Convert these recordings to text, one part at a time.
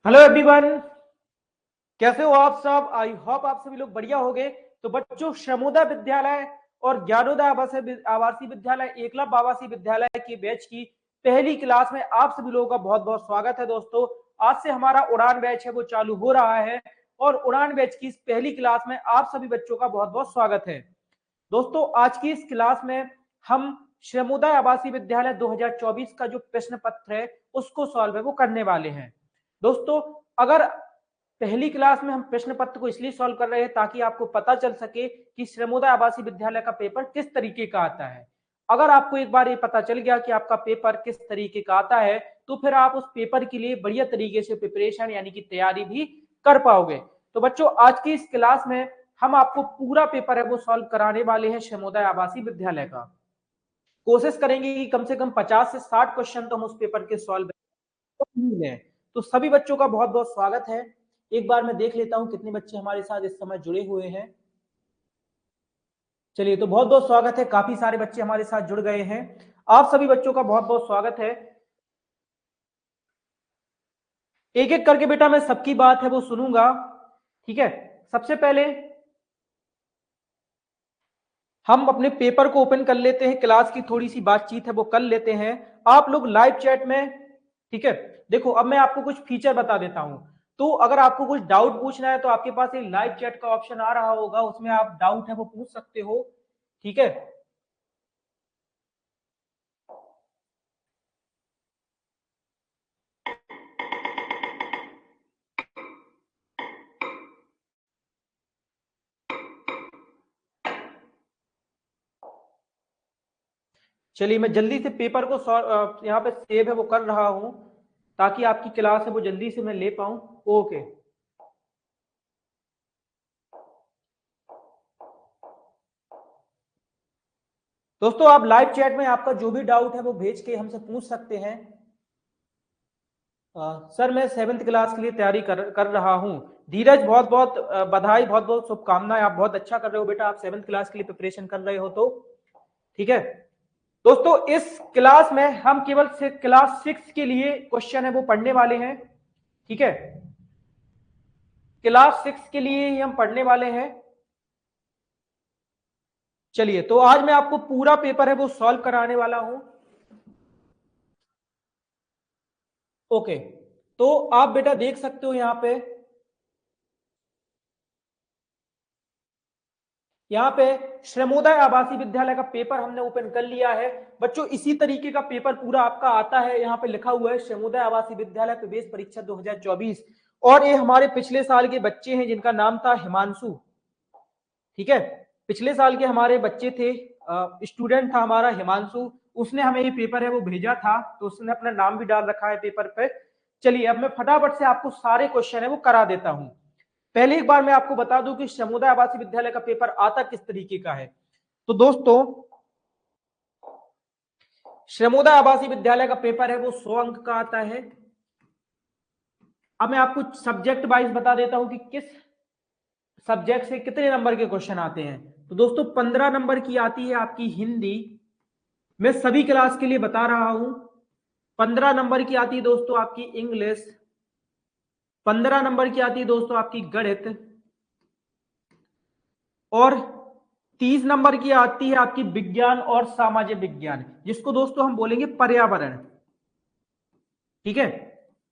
Hello everyone, कैसे हो आप सब। आई होप आप सभी लोग बढ़िया होंगे। तो बच्चों, श्रमोदय विद्यालय और ज्ञानोदय आवासीय विद्यालय, एकलव्य आवासीय विद्यालय की बैच की पहली क्लास में आप सभी लोगों का बहुत बहुत स्वागत है। दोस्तों, आज से हमारा उड़ान बैच है वो चालू हो रहा है और उड़ान बैच की इस पहली क्लास में आप सभी बच्चों का बहुत बहुत स्वागत है। दोस्तों, आज की इस क्लास में हम श्रमोदय आवासीय विद्यालय 2024 का जो प्रश्न पत्र है उसको सॉल्व है वो करने वाले हैं। दोस्तों, अगर पहली क्लास में हम प्रश्न पत्र को इसलिए सॉल्व कर रहे हैं ताकि आपको पता चल सके कि श्रमोदय आवासीय विद्यालय का पेपर किस तरीके का आता है। अगर आपको एक बार ये पता चल गया कि आपका पेपर किस तरीके का आता है तो फिर आप उस पेपर के लिए बढ़िया तरीके से प्रिपरेशन यानी कि तैयारी भी कर पाओगे। तो बच्चों, आज की इस क्लास में हम आपको पूरा पेपर है वो सॉल्व कराने वाले हैं श्रमोदय आवासीय विद्यालय का। कोशिश करेंगे कि कम से कम 50 से 60 क्वेश्चन तो हम उस पेपर के सॉल्व करें। तो सभी बच्चों का बहुत बहुत स्वागत है। एक बार मैं देख लेता हूं कितने बच्चे हमारे साथ इस समय जुड़े हुए हैं। चलिए, तो बहुत बहुत स्वागत है, काफी सारे बच्चे हमारे साथ जुड़ गए हैं। आप सभी बच्चों का बहुत बहुत स्वागत है। एक एक करके बेटा मैं सबकी बात है वो सुनूंगा, ठीक है। सबसे पहले हम अपने पेपर को ओपन कर लेते हैं, क्लास की थोड़ी सी बातचीत है वो कर लेते हैं। आप लोग लाइव चैट में, ठीक है। देखो, अब मैं आपको कुछ फीचर बता देता हूं। तो अगर आपको कुछ डाउट पूछना है तो आपके पास एक लाइव चैट का ऑप्शन आ रहा होगा, उसमें आप डाउट है वो पूछ सकते हो, ठीक है। चलिए, मैं जल्दी से पेपर को यहाँ पे सेव है वो कर रहा हूं ताकि आपकी क्लास है वो जल्दी से मैं ले पाऊं। ओके, दोस्तों, आप लाइव चैट में आपका जो भी डाउट है वो भेज के हमसे पूछ सकते हैं। सर, मैं 7th क्लास के लिए तैयारी कर रहा हूं। धीरज, बहुत बहुत बधाई, बहुत बहुत शुभकामनाएं। आप बहुत अच्छा कर रहे हो बेटा, आप 7th क्लास के लिए प्रिपरेशन कर रहे हो तो ठीक है। दोस्तों, इस क्लास में हम केवल क्लास 6 के लिए क्वेश्चन है वो पढ़ने वाले हैं, ठीक है। क्लास 6 के लिए ही हम पढ़ने वाले हैं। चलिए, तो आज मैं आपको पूरा पेपर है वो सॉल्व कराने वाला हूं। ओके, तो आप बेटा देख सकते हो यहाँ पे श्रमोदय आवासीय विद्यालय का पेपर हमने ओपन कर लिया है। बच्चों, इसी तरीके का पेपर पूरा आपका आता है। यहाँ पे लिखा हुआ है श्रमोदय आवासीय विद्यालय प्रवेश परीक्षा 2024 और ये हमारे पिछले साल के बच्चे हैं जिनका नाम था हिमांशु, ठीक है। पिछले साल के हमारे बच्चे थे, स्टूडेंट था हमारा हिमांशु। उसने हमें ये पेपर है वो भेजा था, तो उसने अपना नाम भी डाल रखा है पेपर पे। चलिए, अब मैं फटाफट से आपको सारे क्वेश्चन है वो करा देता हूं। पहले एक बार मैं आपको बता दूं कि श्रमोदय आवासीय विद्यालय का पेपर आता किस तरीके का है। तो दोस्तों, श्रमोदय आवासीय विद्यालय का पेपर है वो 100 अंक का आता है। अब मैं आपको सब्जेक्ट वाइज बता देता हूं कि किस सब्जेक्ट से कितने नंबर के क्वेश्चन आते हैं। तो दोस्तों, 15 नंबर की आती है आपकी हिंदी। मैं सभी क्लास के लिए बता रहा हूं। 15 नंबर की आती है दोस्तों आपकी इंग्लिश। 15 नंबर की आती है दोस्तों आपकी गणित। और 30 नंबर की आती है आपकी विज्ञान और सामाजिक विज्ञान, जिसको दोस्तों हम बोलेंगे पर्यावरण, ठीक है।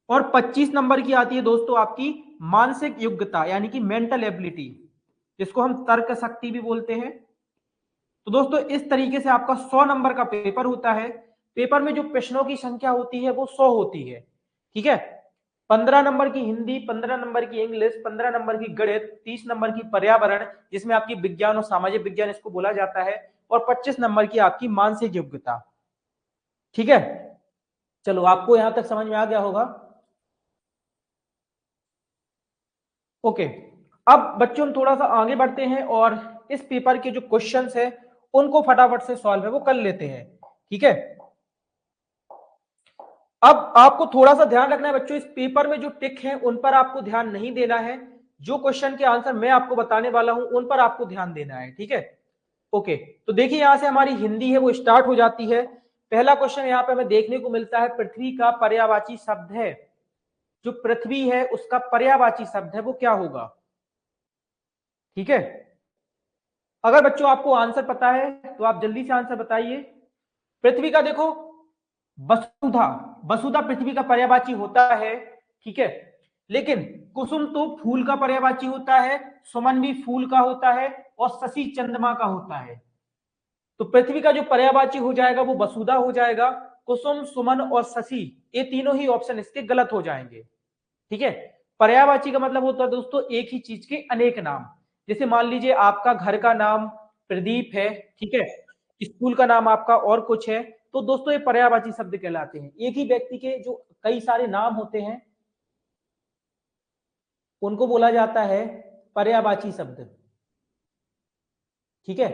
और 25 नंबर की आती है दोस्तों आपकी मानसिक योग्यता यानी कि मेंटल एबिलिटी, जिसको हम तर्क शक्ति भी बोलते हैं। तो दोस्तों, इस तरीके से आपका 100 नंबर का पेपर होता है। पेपर में जो प्रश्नों की संख्या होती है वो 100 होती है, ठीक है। 15 नंबर की हिंदी, 15 नंबर की इंग्लिश, 15 नंबर की गणित, 30 नंबर की पर्यावरण जिसमें आपकी विज्ञान और सामाजिक विज्ञान इसको बोला जाता है, और 25 नंबर की आपकी मानसिक योग्यता, ठीक है। चलो, आपको यहां तक समझ में आ गया होगा। ओके, अब बच्चों हम थोड़ा सा आगे बढ़ते हैं और इस पेपर के जो क्वेश्चंस है उनको फटाफट से सॉल्व है वो कर लेते हैं, ठीक है। अब आपको थोड़ा सा ध्यान रखना है बच्चों, इस पेपर में जो टिक है उन पर आपको ध्यान नहीं देना है। जो क्वेश्चन के आंसर मैं आपको बताने वाला हूं उन पर आपको ध्यान देना है, ठीक है। ओके, तो देखिए, यहां से हमारी हिंदी है वो स्टार्ट हो जाती है। पहला क्वेश्चन यहाँ पे हमें देखने को मिलता है, पृथ्वी का पर्यायवाची शब्द है, जो पृथ्वी है उसका पर्यायवाची शब्द है वो क्या होगा? ठीक है, अगर बच्चों आपको आंसर पता है तो आप जल्दी से आंसर बताइए। पृथ्वी का देखो वसुधा, वसुधा पृथ्वी का पर्यायवाची होता है, ठीक है, लेकिन कुसुम तो फूल का पर्यायवाची होता है, सुमन भी फूल का होता है, और शशि चंद्रमा का होता है। तो पृथ्वी का जो पर्यायवाची हो जाएगा वो वसुधा हो जाएगा। कुसुम, सुमन और शशि, ये तीनों ही ऑप्शन इसके गलत हो जाएंगे। ठीक है, पर्यायवाची का मतलब होता है दोस्तों एक ही चीज के अनेक नाम। जैसे मान लीजिए आपका घर का नाम प्रदीप है, ठीक है, स्कूल का नाम आपका और कुछ है, तो दोस्तों ये पर्यायवाची शब्द कहलाते हैं। एक ही व्यक्ति के जो कई सारे नाम होते हैं उनको बोला जाता है पर्यायवाची शब्द। ठीक है,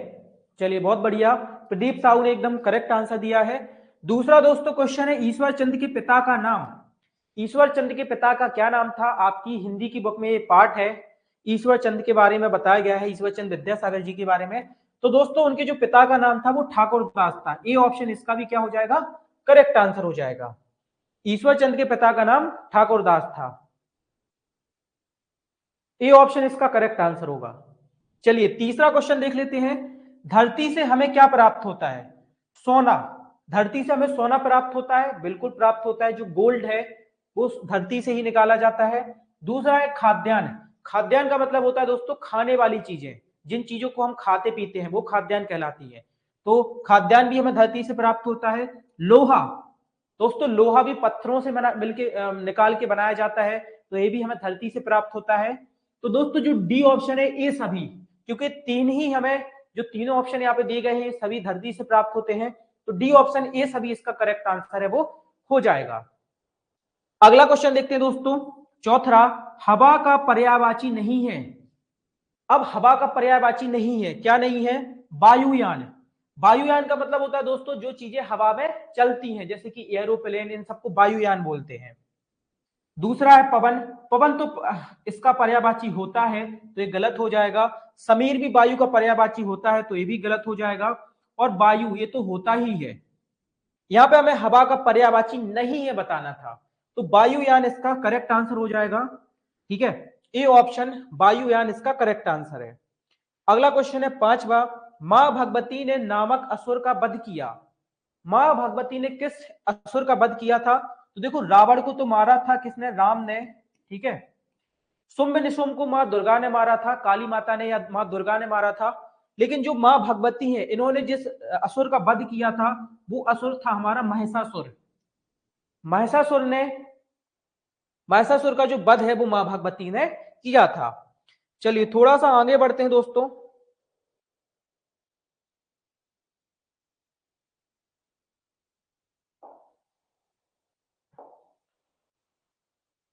चलिए बहुत बढ़िया, प्रदीप साहू ने एकदम करेक्ट आंसर दिया है। दूसरा दोस्तों क्वेश्चन है, ईश्वर चंद के पिता का नाम। ईश्वर चंद के पिता का क्या नाम था? आपकी हिंदी की बुक में ये पार्ट है, ईश्वर चंद के बारे में बताया गया है, ईश्वर चंद विद्यासागर जी के बारे में। तो दोस्तों उनके जो पिता का नाम था वो ठाकुर दास था। ए ऑप्शन इसका भी क्या हो जाएगा? करेक्ट आंसर हो जाएगा। ईश्वर चंद के पिता का नाम ठाकुर दास था, ए ऑप्शन इसका करेक्ट आंसर होगा। चलिए तीसरा क्वेश्चन देख लेते हैं, धरती से हमें क्या प्राप्त होता है? सोना। धरती से हमें सोना प्राप्त होता है, बिल्कुल प्राप्त होता है, जो गोल्ड है वो धरती से ही निकाला जाता है। दूसरा है खाद्यान्न। खाद्यान्न का मतलब होता है दोस्तों खाने वाली चीजें, जिन चीजों को हम खाते पीते हैं वो खाद्यान्न कहलाती है। तो खाद्यान्न भी हमें धरती से प्राप्त होता है। लोहा, दोस्तों लोहा भी पत्थरों से मिलके निकाल के बनाया जाता है, तो ये भी हमें धरती से प्राप्त होता है। तो दोस्तों जो डी ऑप्शन है ये सभी, क्योंकि तीन ही हमें, जो तीनों ऑप्शन यहाँ पे दिए गए हैं सभी धरती से प्राप्त होते हैं, तो डी ऑप्शन ए सभी इसका करेक्ट आंसर है वो हो जाएगा। अगला क्वेश्चन देखते हैं दोस्तों, चौथा, हवा का पर्यायवाची नहीं है। अब हवा का पर्यायवाची नहीं है, क्या नहीं है? वायुयान। वायुयान का मतलब होता है दोस्तों जो चीजें हवा में चलती हैं, जैसे कि एरोप्लेन, इन सबको वायुयान बोलते हैं। दूसरा है पवन। पवन तो इसका पर्यायवाची होता है, तो ये गलत हो जाएगा। समीर भी वायु का पर्यायवाची होता है, तो ये भी गलत हो जाएगा। और वायु ये तो होता ही है, यहाँ पे हमें हवा का पर्यायवाची नहीं है बताना था, तो वायुयान इसका करेक्ट आंसर हो जाएगा। ठीक है, ए ऑप्शन वायुयान इसका करेक्ट आंसर है। अगला क्वेश्चन है पांचवा, मां भगवती ने नामक असुर का वध किया। मां भगवती ने किस असुर का वध किया था? तो देखो रावण को तो मारा था किसने? राम ने, ठीक है। शुंभ निशुंभ को मां दुर्गा ने मारा था, काली माता ने या मां दुर्गा ने मारा था। लेकिन जो मां भगवती है इन्होंने जिस असुर का वध किया था वो असुर था हमारा महिषासुर। महिषासुर ने, महिषासुर का जो वध है वो मां भगवती ने किया था। चलिए थोड़ा सा आगे बढ़ते हैं दोस्तों।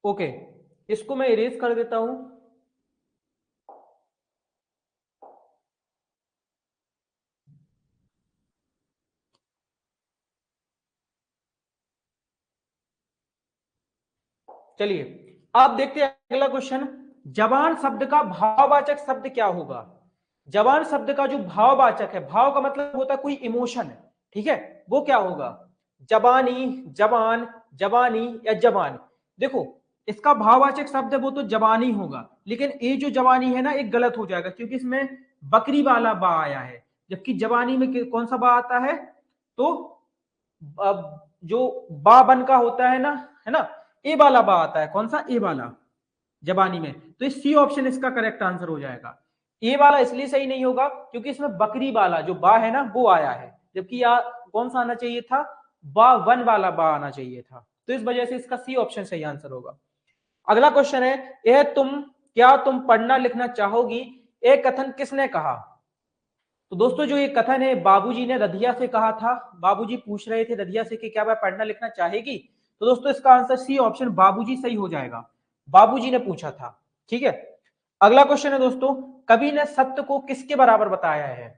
ओके, इसको मैं इरेज कर देता हूं। चलिए आप देखते हैं अगला क्वेश्चन, जवान शब्द का भाववाचक शब्द क्या होगा? जवान शब्द का जो भाववाचक है, भाव का मतलब होता है कोई इमोशन, ठीक है, वो क्या होगा? जवानी, जवान, जवानी या जवान। देखो इसका भाववाचक शब्द है वो तो जवानी होगा, लेकिन ये जो जवानी है ना एक गलत हो जाएगा, क्योंकि इसमें बकरी वाला बा आया है, जबकि जवानी में कौन सा बा आता है? तो जो बा बन का होता है ना, ए वाला बा आता है, कौन सा? ए वाला, जबानी में। तो इस सी ऑप्शन इसका करेक्ट आंसर हो जाएगा। ए वाला इसलिए सही नहीं होगा क्योंकि इसमें बकरी वाला जो बा है ना वो आया है, जबकि यहाँ कौन सा आना चाहिए था? बा वन वाला बा आना चाहिए था, तो इस वजह से इसका सी ऑप्शन सही आंसर होगा। अगला क्वेश्चन है, यह क्या तुम पढ़ना लिखना चाहोगी, एक कथन किसने कहा? तो दोस्तों जो ये कथन है बाबूजी ने रधिया से कहा था। बाबूजी पूछ रहे थे रधिया से कि क्या वह पढ़ना लिखना चाहेगी, तो दोस्तों इसका आंसर सी ऑप्शन बाबूजी सही हो जाएगा, बाबूजी ने पूछा था। ठीक है, अगला क्वेश्चन है दोस्तों, कवि ने सत्य को किसके बराबर बताया है?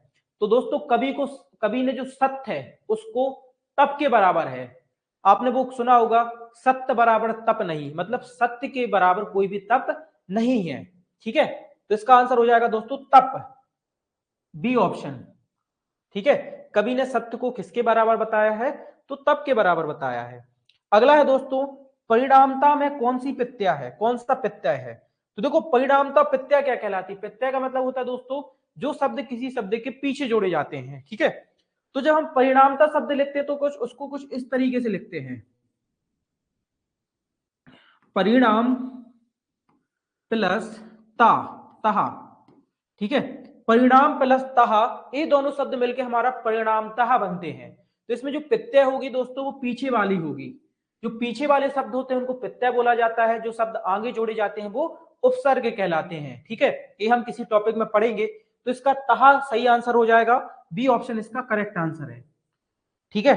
तो दोस्तों कवि ने जो सत्य है उसको तप के बराबर है। आपने वो सुना होगा, सत्य बराबर तप नहीं, मतलब सत्य के बराबर कोई भी तप नहीं है। ठीक है, तो इसका आंसर हो जाएगा दोस्तों तप, बी ऑप्शन। ठीक है, कवि ने सत्य को किसके बराबर बताया है, तो तप के बराबर बताया है। अगला है दोस्तों, परिणामता में कौन सी प्रत्यय है, कौन सा प्रत्यय है, तो देखो परिणामता प्रत्यय क्या कहलाती है, प्रत्यय का मतलब होता है दोस्तों जो शब्द किसी शब्द के पीछे जोड़े जाते हैं। ठीक है, तो जब हम परिणामता शब्द लिखते हैं तो कुछ उसको कुछ इस तरीके से लिखते हैं, परिणाम प्लस ता, तहा। ठीक है, परिणाम प्लस तहा, ये दोनों शब्द मिलकर हमारा परिणामतः बनते हैं। तो इसमें जो प्रत्यय होगी दोस्तों वो पीछे वाली होगी, जो पीछे वाले शब्द होते हैं उनको प्रत्यय बोला जाता है, जो शब्द आगे जोड़े जाते हैं वो उपसर्ग कहलाते हैं। ठीक है, ये हम किसी टॉपिक में पढ़ेंगे। तो इसका तहा सही आंसर हो जाएगा, बी ऑप्शन इसका करेक्ट आंसर है। ठीक है,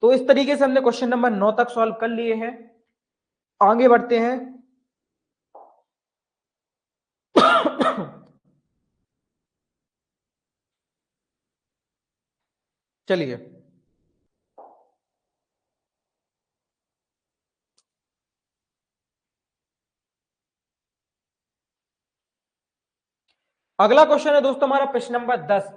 तो इस तरीके से हमने क्वेश्चन नंबर 9 तक सॉल्व कर लिए हैं। आगे बढ़ते हैं। चलिए, अगला क्वेश्चन है दोस्तों हमारा प्रश्न नंबर 10,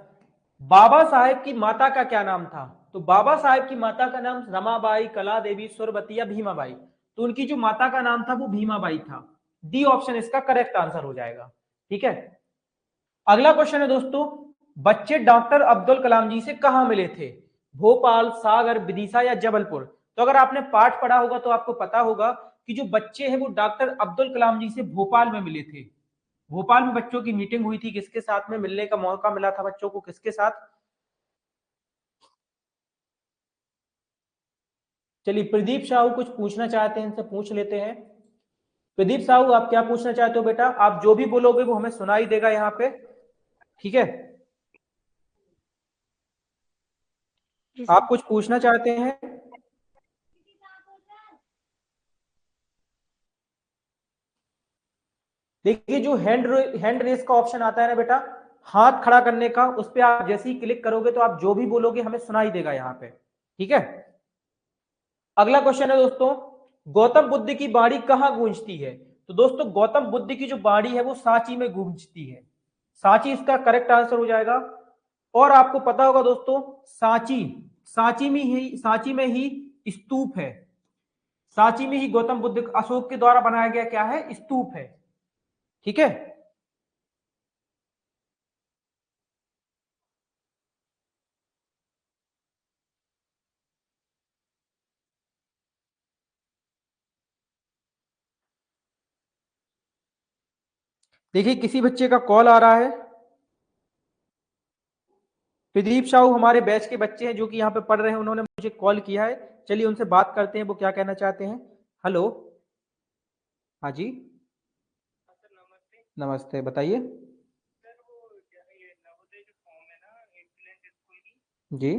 बाबा साहेब की माता का क्या नाम था, तो बाबा साहेब की माता का नाम रमाबाई, कला देवी, सुरवती या भीमाबाई, तो उनकी जो माता का नाम था वो भीमाबाई था। डी ऑप्शन इसका करेक्ट आंसर हो जाएगा। ठीक है, अगला क्वेश्चन है दोस्तों, बच्चे डॉक्टर अब्दुल कलाम जी से कहां मिले थे, भोपाल, सागर, विदिशा या जबलपुर। तो अगर आपने पाठ पढ़ा होगा तो आपको पता होगा कि जो बच्चे हैं वो डॉक्टर अब्दुल कलाम जी से भोपाल में मिले थे। भोपाल में बच्चों की मीटिंग हुई थी, किसके साथ में मिलने का मौका मिला था बच्चों को, किसके साथ। चलिए, प्रदीप साहू कुछ पूछना चाहते हैं, इनसे पूछ लेते हैं। प्रदीप साहू आप क्या पूछना चाहते हो बेटा, आप जो भी बोलोगे वो हमें सुनाई देगा यहाँ पे। ठीक है, आप कुछ पूछना चाहते हैं। देखिए, जो हैंड रेस का ऑप्शन आता है ना बेटा, हाथ खड़ा करने का, उस पर आप जैसे ही क्लिक करोगे तो आप जो भी बोलोगे हमें सुनाई देगा यहाँ पे। ठीक है, अगला क्वेश्चन है दोस्तों, गौतम बुद्ध की वाणी कहाँ गूंजती है, तो दोस्तों गौतम बुद्ध की जो वाणी है वो सांची में गूंजती है। सांची इसका करेक्ट आंसर हो जाएगा। और आपको पता होगा दोस्तों, सांची, सांची में ही स्तूप है। सांची में ही गौतम बुद्ध अशोक के द्वारा बनाया गया क्या है, स्तूप है। ठीक है, देखिए किसी बच्चे का कॉल आ रहा है। प्रदीप साहू हमारे बैच के बच्चे हैं जो कि यहाँ पे पढ़ रहे हैं, उन्होंने मुझे कॉल किया है। चलिए उनसे बात करते हैं, वो क्या कहना चाहते हैं। हेलो, हाँ जी, नमस्ते, बताइए। जी,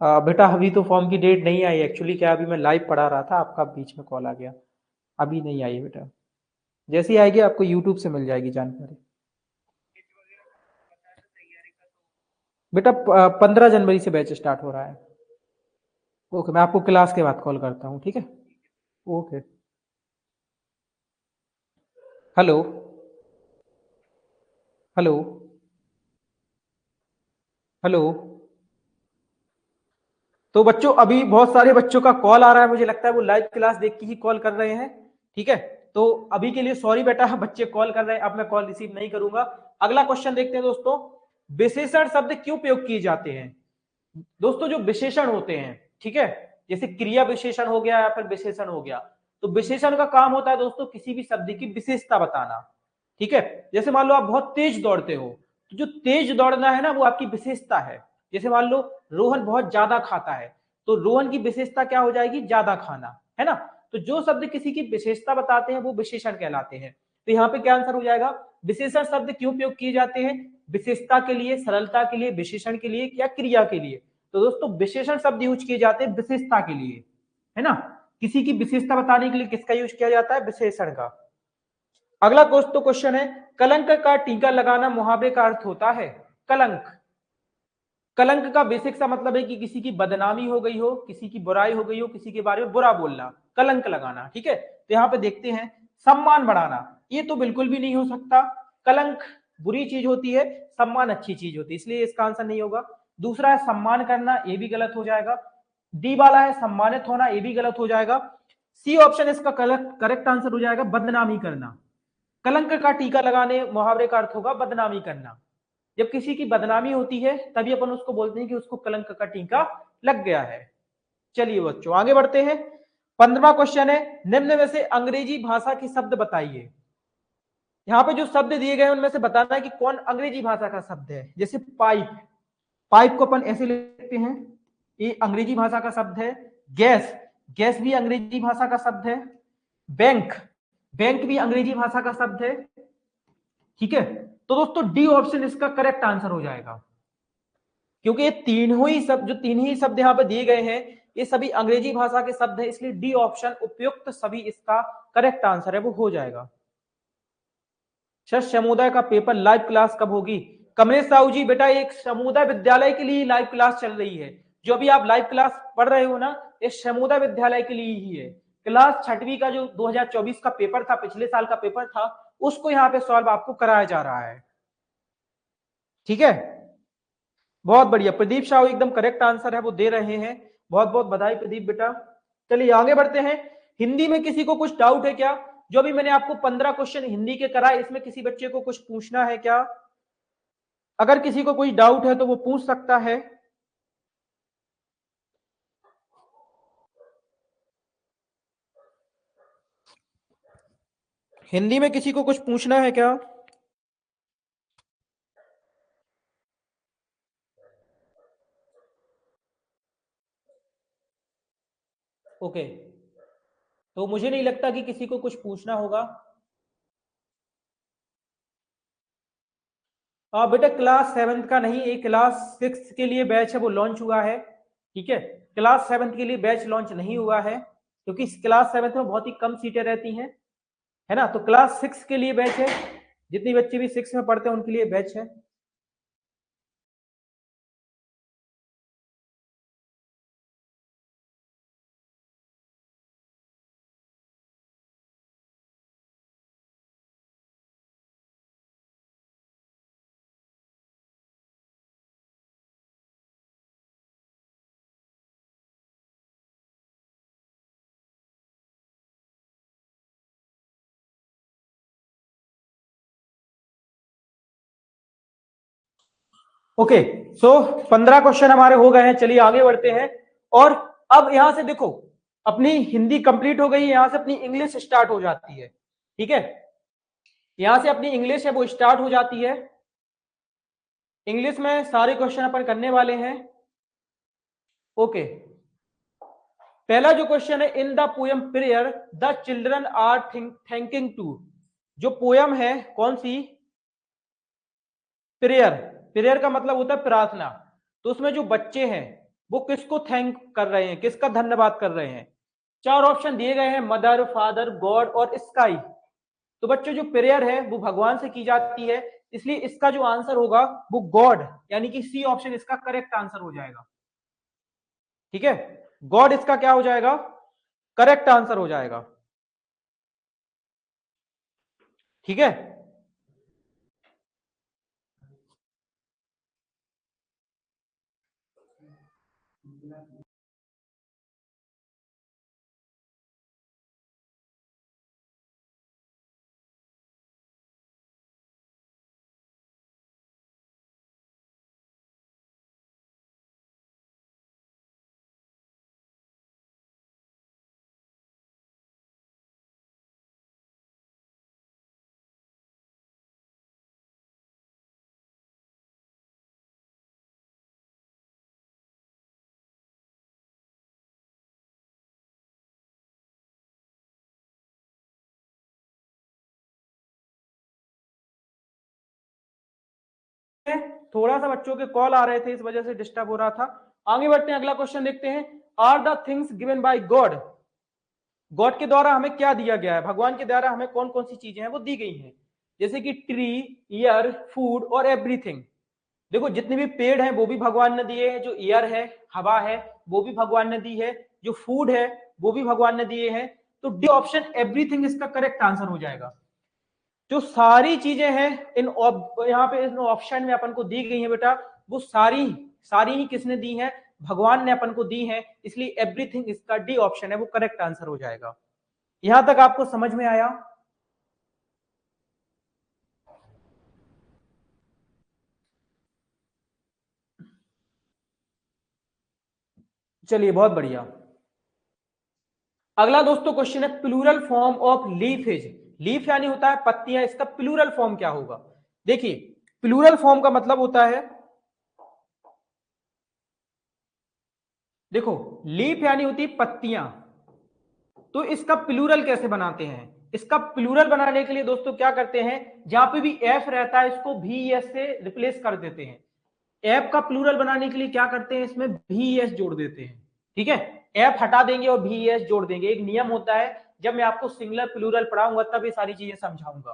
बेटा अभी तो फॉर्म की डेट नहीं आई एक्चुअली, क्या अभी मैं लाइव पढ़ा रहा था, आपका बीच में कॉल आ गया। अभी नहीं आई है बेटा, जैसी ही आएगी आपको यूट्यूब से मिल जाएगी जानकारी। बेटा 15 जनवरी से बैच स्टार्ट हो रहा है। ओके, मैं आपको क्लास के बाद कॉल करता हूँ, ठीक है। Okay, hello, hello, hello. तो बच्चों अभी बहुत सारे बच्चों का कॉल आ रहा है, मुझे लगता है वो लाइव क्लास देख के ही कॉल कर रहे हैं। ठीक है, तो अभी के लिए सॉरी बेटा, बच्चे कॉल कर रहे हैं, अब मैं कॉल रिसीव नहीं करूंगा। अगला क्वेश्चन देखते हैं दोस्तों, विशेषण शब्द क्यों प्रयोग किए जाते हैं। दोस्तों जो विशेषण होते हैं, ठीक है, जैसे क्रिया विशेषण हो गया या फिर विशेषण हो गया, तो विशेषण का काम होता है दोस्तों किसी भी शब्द की विशेषता बताना। ठीक है, जैसे मान लो आप बहुत तेज दौड़ते हो, तो जो तेज दौड़ना है ना वो आपकी विशेषता है। जैसे मान लो रोहन बहुत ज्यादा खाता है, तो रोहन की विशेषता क्या हो जाएगी, ज्यादा खाना, है ना। तो जो शब्द किसी की विशेषता बताते हैं वो विशेषण कहलाते हैं। तो यहाँ पे क्या आंसर हो जाएगा, विशेषण शब्द क्यों प्रयोग किए जाते हैं, विशेषता के लिए, सरलता के लिए, विशेषण के लिए या क्रिया के लिए। तो दोस्तों विशेषण शब्द यूज किए जाते हैं विशेषता के लिए, है ना। किसी की विशेषता बताने के लिए किसका यूज किया जाता है, विशेषण का। अगला दोस्तों क्वेश्चन है, कलंक का टीका लगाना मुहावरे का अर्थ होता है। कलंक, कलंक का बेसिक सा मतलब है कि किसी की बदनामी हो गई हो, किसी की बुराई हो गई हो, किसी के बारे में बुरा बोलना, कलंक लगाना। ठीक है, तो यहाँ पे देखते हैं, सम्मान बढ़ाना, ये तो बिल्कुल भी नहीं हो सकता। कलंक बुरी चीज होती है, सम्मान अच्छी चीज होती है, इसलिए इसका आंसर नहीं होगा। दूसरा है सम्मान करना, ये भी गलत हो जाएगा। डी वाला है सम्मानित होना, ये भी गलत हो जाएगा। सी ऑप्शन इसका करेक्ट आंसर हो जाएगा बदनामी करना। कलंक का टीका लगाने मुहावरे का अर्थ होगा बदनामी करना। जब किसी की बदनामी होती है तभी अपन उसको बोलते हैं कि उसको कलंक का टीका लग गया है। चलिए बच्चों आगे बढ़ते हैं। 15वां क्वेश्चन है, निम्न में से अंग्रेजी भाषा के शब्द बताइए। यहाँ पे जो शब्द दिए गए उनमें से बताना है कि कौन अंग्रेजी भाषा का शब्द है। जैसे पाइप, पाइप को अपन ऐसे लिखते हैं, ये अंग्रेजी भाषा का शब्द है। गैस, गैस भी अंग्रेजी भाषा का शब्द है। बैंक, बैंक भी अंग्रेजी भाषा का शब्द है। ठीक है, तो दोस्तों डी ऑप्शन इसका करेक्ट आंसर हो जाएगा, क्योंकि ये तीनों ही शब्द, जो तीन ही शब्द यहाँ पे दिए गए हैं, ये सभी अंग्रेजी भाषा के शब्द हैं, इसलिए डी ऑप्शन उपयुक्त सभी इसका करेक्ट आंसर है, वो हो जाएगा। सर समुदाय का पेपर लाइव क्लास कब होगी? कमलेश साहू जी, बेटा एक समुदाय विद्यालय के लिए लाइव क्लास चल रही है। जो भी आप लाइव क्लास पढ़ रहे हो ना, ये समुदाय विद्यालय के लिए ही है। क्लास 6वीं का जो 2024 का पेपर था, पिछले साल का पेपर था, उसको यहाँ पे सॉल्व आपको कराया जा रहा है। ठीक है, बहुत बढ़िया। प्रदीप साहू एकदम करेक्ट आंसर है वो दे रहे हैं, बहुत बहुत बधाई प्रदीप बेटा। चलिए आगे बढ़ते हैं। हिंदी में किसी को कुछ डाउट है क्या? जो भी मैंने आपको 15 क्वेश्चन हिंदी के कराए, इसमें किसी बच्चे को कुछ पूछना है क्या? अगर किसी को कोई डाउट है तो वो पूछ सकता है। हिंदी में किसी को कुछ पूछना है क्या? ओके, तो मुझे नहीं लगता कि किसी को कुछ पूछना होगा। बेटा क्लास 7th का नहीं, एक क्लास 6 के लिए बैच है वो लॉन्च हुआ है। ठीक है, क्लास 7th के लिए बैच लॉन्च नहीं हुआ है, क्योंकि क्लास 7th में बहुत ही कम सीटें रहती हैं, है ना। तो क्लास 6 के लिए बैच है, जितनी बच्चे भी 6 में पढ़ते हैं उनके लिए बैच है। ओके, सो 15 क्वेश्चन हमारे हो गए हैं। चलिए आगे बढ़ते हैं। और अब यहां से देखो, अपनी हिंदी कंप्लीट हो गई, यहां से अपनी इंग्लिश स्टार्ट हो जाती है। ठीक है, यहां से अपनी इंग्लिश है वो स्टार्ट हो जाती है। इंग्लिश में सारे क्वेश्चन अपन करने वाले हैं। ओके, पहला जो क्वेश्चन है, in the poem prayer the children are thanking to. जो पोयम है कौन सी? प्रेयर, प्रेयर का मतलब होता है प्रार्थना। तो उसमें जो बच्चे हैं वो किसको थैंक कर रहे हैं, किसका धन्यवाद कर रहे हैं? 4 ऑप्शन दिए गए हैं, मदर, फादर, गॉड और स्काई। तो बच्चों जो प्रेयर है वो भगवान से की जाती है, इसलिए इसका जो आंसर होगा वो गॉड, यानी कि सी ऑप्शन इसका करेक्ट आंसर हो जाएगा। ठीक है, गॉड इसका क्या हो जाएगा? करेक्ट आंसर हो जाएगा। ठीक है, थोड़ा सा बच्चों के कॉल आ रहे थे, इस वजह से डिस्टर्ब हो रहा था। आगे बढ़ते हैं, अगला क्वेश्चन देखते हैं। Are the things given by God, God के द्वारा हमें क्या दिया गया है, भगवान के द्वारा हमें कौन कौन सी चीजें हैं वो दी गई हैं? जैसे कि ट्री, ईयर, फूड और एवरीथिंग। देखो जितने भी पेड़ हैं वो भी भगवान ने दिए हैं, जो ईयर है, हवा है, वो भी भगवान ने दी है, जो फूड है वो भी भगवान ने दिए हैं। तो डी ऑप्शन एवरीथिंग इसका करेक्ट आंसर हो जाएगा। जो सारी चीजें हैं यहाँ पे इन ऑप्शन में अपन को दी गई है बेटा, वो सारी सारी ही किसने दी है? भगवान ने अपन को दी है, इसलिए एवरीथिंग इसका डी ऑप्शन है वो करेक्ट आंसर हो जाएगा। यहां तक आपको समझ में आया? चलिए बहुत बढ़िया। अगला दोस्तों क्वेश्चन है प्लूरल फॉर्म ऑफ लीफेज। लीफ यानी होता है पत्तियां, इसका प्लूरल फॉर्म क्या होगा? देखिए प्लूरल फॉर्म का मतलब होता है, देखो लीफ यानी होती है पत्तियां, तो इसका प्लूरल कैसे बनाते हैं? इसका प्लूरल बनाने के लिए दोस्तों क्या करते हैं, जहां पे भी एफ रहता है इसको भी एस से रिप्लेस कर देते हैं। एफ का प्लूरल बनाने के लिए क्या करते हैं, इसमें भी एस जोड़ देते हैं। ठीक है, एफ हटा देंगे और भी एस जोड़ देंगे। एक नियम होता है, जब मैं आपको सिंगुलर प्लूरल पढ़ाऊंगा तब ये सारी चीजें समझाऊंगा।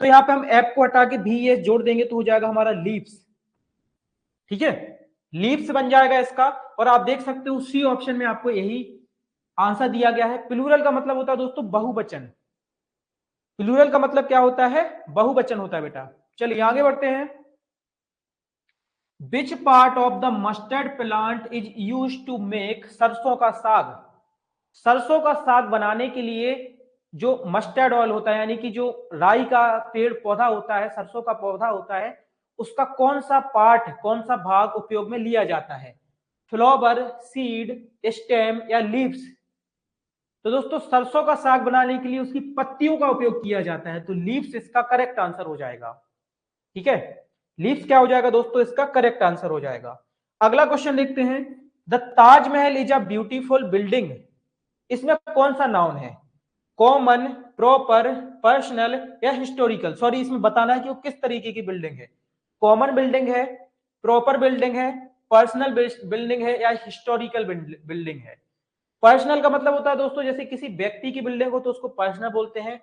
तो यहाँ पे हम एफ को हटा के भी एस जोड़ देंगे तो हो जाएगा हमारा लीव्स। ठीक है, लीव्स बन जाएगा इसका। और आप देख सकते हो उसी ऑप्शन में आपको यही आंसर दिया गया है। प्लूरल का मतलब होता है दोस्तों बहुवचन। प्लूरल का मतलब क्या होता है? बहुवचन होता है बेटा। चलिए आगे बढ़ते हैं। Which part of the mustard plant is use to make, सरसों का साग। सरसों का साग बनाने के लिए जो मस्टर्ड ऑयल होता है, यानी कि जो राई का पेड़ पौधा होता है, सरसों का पौधा होता है, उसका कौन सा पार्ट, कौन सा भाग उपयोग में लिया जाता है? फ्लावर, सीड, स्टेम या लीव्स? तो दोस्तों सरसों का साग बनाने के लिए उसकी पत्तियों का उपयोग किया जाता है, तो लीव्स इसका करेक्ट आंसर हो जाएगा। ठीक है, लीव्स क्या हो जाएगा दोस्तों, इसका करेक्ट आंसर हो जाएगा। अगला क्वेश्चन देखते हैं। The Taj Mahal is a beautiful building, इसमें कौन सा नाउन है? कॉमन, प्रॉपर, पर्सनल या हिस्टोरिकल? सॉरी, इसमें बताना है कि वो किस तरीके की बिल्डिंग है। कॉमन बिल्डिंग है, प्रॉपर बिल्डिंग है, पर्सनल बिल्डिंग है या हिस्टोरिकल बिल्डिंग है? पर्सनल का मतलब होता है दोस्तों जैसे किसी व्यक्ति की बिल्डिंग हो तो उसको पर्सनल बोलते हैं।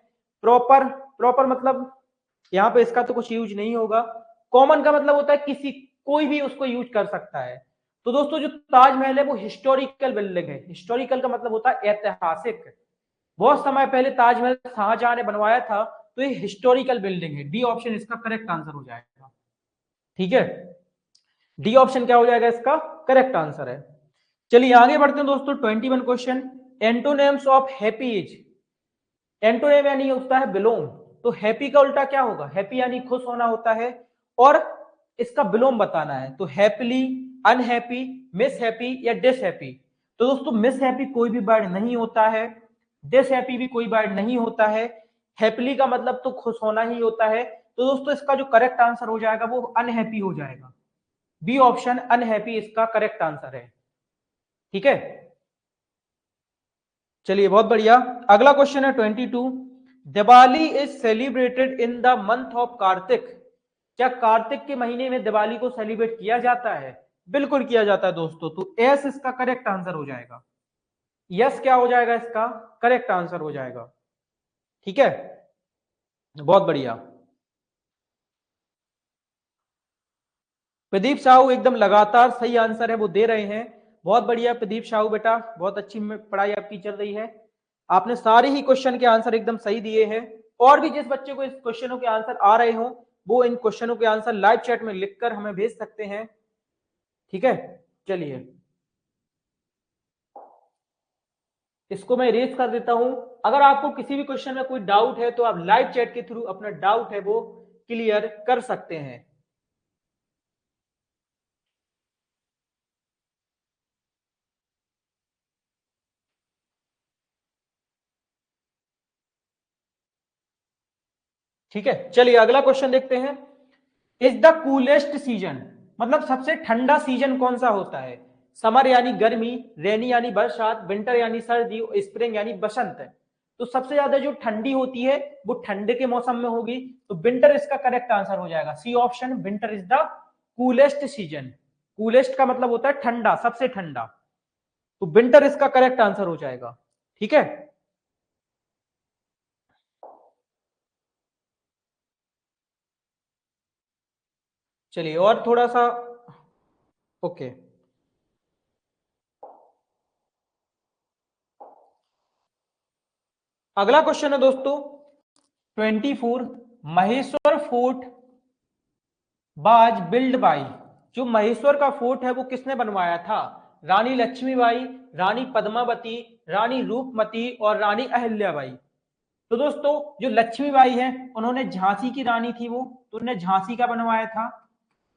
प्रॉपर, प्रॉपर मतलब यहाँ पे इसका तो कुछ यूज नहीं होगा। कॉमन का मतलब होता है किसी, कोई भी उसको यूज कर सकता है। तो दोस्तों जो ताजमहल है वो हिस्टोरिकल बिल्डिंग है। हिस्टोरिकल का मतलब होता है ऐतिहासिक। बहुत समय पहले ताजमहल शाहजहां ने बनवाया था, तो ये हिस्टोरिकल बिल्डिंग है। डी ऑप्शन इसका करेक्ट आंसर हो जाएगा। ठीक है, डी ऑप्शन क्या हो जाएगा इसका करेक्ट आंसर है। चलिए आगे बढ़ते हैं दोस्तों। 21 question, antonyms of happy is. Antonym यानी होता है विलोम, तो हैप्पी का उल्टा क्या होगा? हैप्पी यानी खुश होना होता है, और इसका विलोम बताना है। तो हैप्पीली, अनहैप्पी, मिस हैप्पी या डिस हैप्पी? तो दोस्तों मिस हैप्पी कोई भी वर्ड नहीं होता है, डिस हैप्पी भी कोई वर्ड नहीं होता है, हैप्पीली का मतलब तो खुश होना ही होता है। तो दोस्तों इसका जो करेक्ट आंसर हो जाएगा वो अनहैप्पी हो जाएगा। बी ऑप्शन अनहैप्पी इसका करेक्ट आंसर है। ठीक है, चलिए बहुत बढ़िया। अगला क्वेश्चन है 22, Diwali is celebrated in the month of Kartik. क्या कार्तिक के महीने में दिवाली को सेलिब्रेट किया जाता है? बिल्कुल किया जाता है दोस्तों, तो एस इसका करेक्ट आंसर हो जाएगा। यस क्या हो जाएगा इसका करेक्ट आंसर हो जाएगा। ठीक है, बहुत बढ़िया। प्रदीप साहू एकदम लगातार सही आंसर है वो दे रहे हैं। बहुत बढ़िया प्रदीप साहू बेटा, बहुत अच्छी पढ़ाई आपकी चल रही है। आपने सारे ही क्वेश्चन के आंसर एकदम सही दिए हैं। और भी जिस बच्चे को इस क्वेश्चनों के आंसर आ रहे हो वो इन क्वेश्चनों के आंसर लाइव चैट में लिखकर हमें भेज सकते हैं। ठीक है, चलिए इसको मैं इरेज कर देता हूं। अगर आपको किसी भी क्वेश्चन में कोई डाउट है तो आप लाइव चैट के थ्रू अपना डाउट है वो क्लियर कर सकते हैं। ठीक है, चलिए अगला क्वेश्चन देखते हैं। इज द कूलेस्ट सीजन, मतलब सबसे ठंडा सीजन कौन सा होता है? समर यानी गर्मी, रेनी यानी बरसात, विंटर यानी सर्दी, स्प्रिंग यानी बसंत। तो सबसे ज्यादा जो ठंडी होती है वो ठंडे के मौसम में होगी, तो विंटर इसका करेक्ट आंसर हो जाएगा। C option, winter is the coolest season. Coolest का मतलब होता है ठंडा, सबसे ठंडा, तो विंटर इसका करेक्ट आंसर हो जाएगा। ठीक है, चलिए और थोड़ा सा। ओके, अगला क्वेश्चन है दोस्तों 24, महेश्वर फोर्ट बाज बिल्ड बाई, जो महेश्वर का फोर्ट है वो किसने बनवाया था? रानी लक्ष्मीबाई, रानी पद्मावती, रानी रूपमती और रानी अहिल्याबाई। तो दोस्तों जो लक्ष्मीबाई है उन्होंने झांसी की रानी थी, तो उन्होंने झांसी का बनवाया था।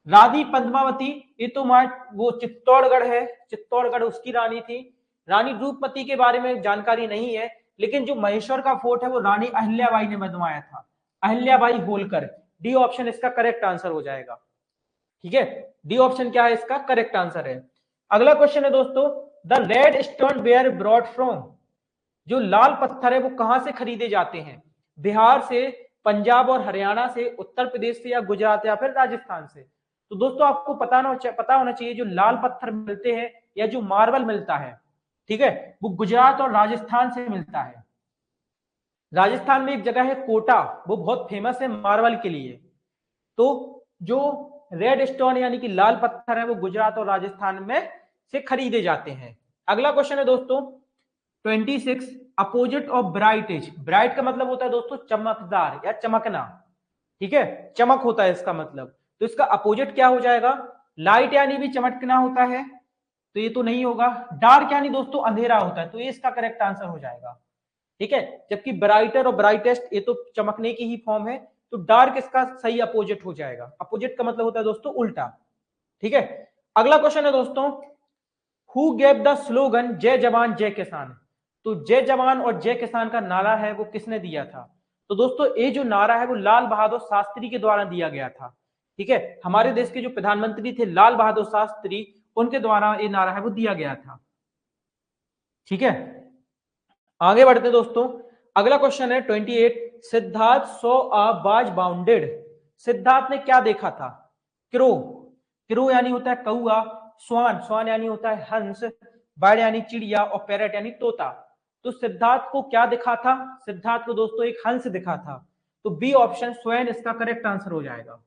रानी पद्मावती ये तो वो चित्तौड़गढ़ है, चित्तौड़गढ़ उसकी रानी थी। रानी रूपमती के बारे में जानकारी नहीं है, लेकिन जो महेश्वर का फोर्ट है वो रानी अहिल्याबाई ने बनवाया था, अहिल्याबाई होलकर। डी ऑप्शन इसका करेक्ट आंसर हो जाएगा। ठीक है, डी ऑप्शन क्या है इसका करेक्ट आंसर है। अगला क्वेश्चन है दोस्तों, the red stone were brought from, जो लाल पत्थर है वो कहां से खरीदे जाते हैं? बिहार से, पंजाब और हरियाणा से, उत्तर प्रदेश से, या गुजरात या फिर राजस्थान से। तो दोस्तों आपको पता होना चाहिए जो लाल पत्थर मिलते हैं या जो मार्बल मिलता है, ठीक है, वो गुजरात और राजस्थान से मिलता है। राजस्थान में एक जगह है कोटा, वो बहुत फेमस है मार्बल के लिए। तो जो रेड स्टोन यानी कि लाल पत्थर है वो गुजरात और राजस्थान में से खरीदे जाते हैं। अगला क्वेश्चन है दोस्तों 26, opposite of bright is, bright का मतलब होता है दोस्तों चमकदार या चमकना, ठीक है, चमक होता है इसका मतलब। तो इसका अपोजिट क्या हो जाएगा? लाइट यानी भी चमकना होता है, तो ये तो नहीं होगा। डार्क यानी दोस्तों अंधेरा होता है, तो ये इसका करेक्ट आंसर हो जाएगा। ठीक है, जबकि ब्राइटर और ब्राइटेस्ट ये तो चमकने की ही फॉर्म है, तो डार्क इसका सही अपोजिट हो जाएगा। अपोजिट का मतलब होता है दोस्तों उल्टा। ठीक है, अगला क्वेश्चन है दोस्तों, हु गेव द स्लोगन जय जवान जय किसान, तो जय जवान और जय किसान का नारा है वो किसने दिया था? तो दोस्तों ये जो नारा है वो लाल बहादुर शास्त्री के द्वारा दिया गया था। ठीक है, हमारे देश के जो प्रधानमंत्री थे लाल बहादुर शास्त्री, उनके द्वारा ये नारा है वो दिया गया था। ठीक है, आगे बढ़ते दोस्तों, अगला क्वेश्चन है 28, सिद्धार्थ सो अ बाज बाउंडेड, सिद्धार्थ ने क्या देखा था? क्रो, क्रो यानी होता है कौआ, स्वान, स्वान यानी होता है हंस, बर्ड यानी चिड़िया और पैरट यानी तोता। तो सिद्धार्थ को क्या दिखा था? सिद्धार्थ को दोस्तों एक हंस दिखा था, तो बी ऑप्शन स्वयं इसका करेक्ट आंसर हो जाएगा।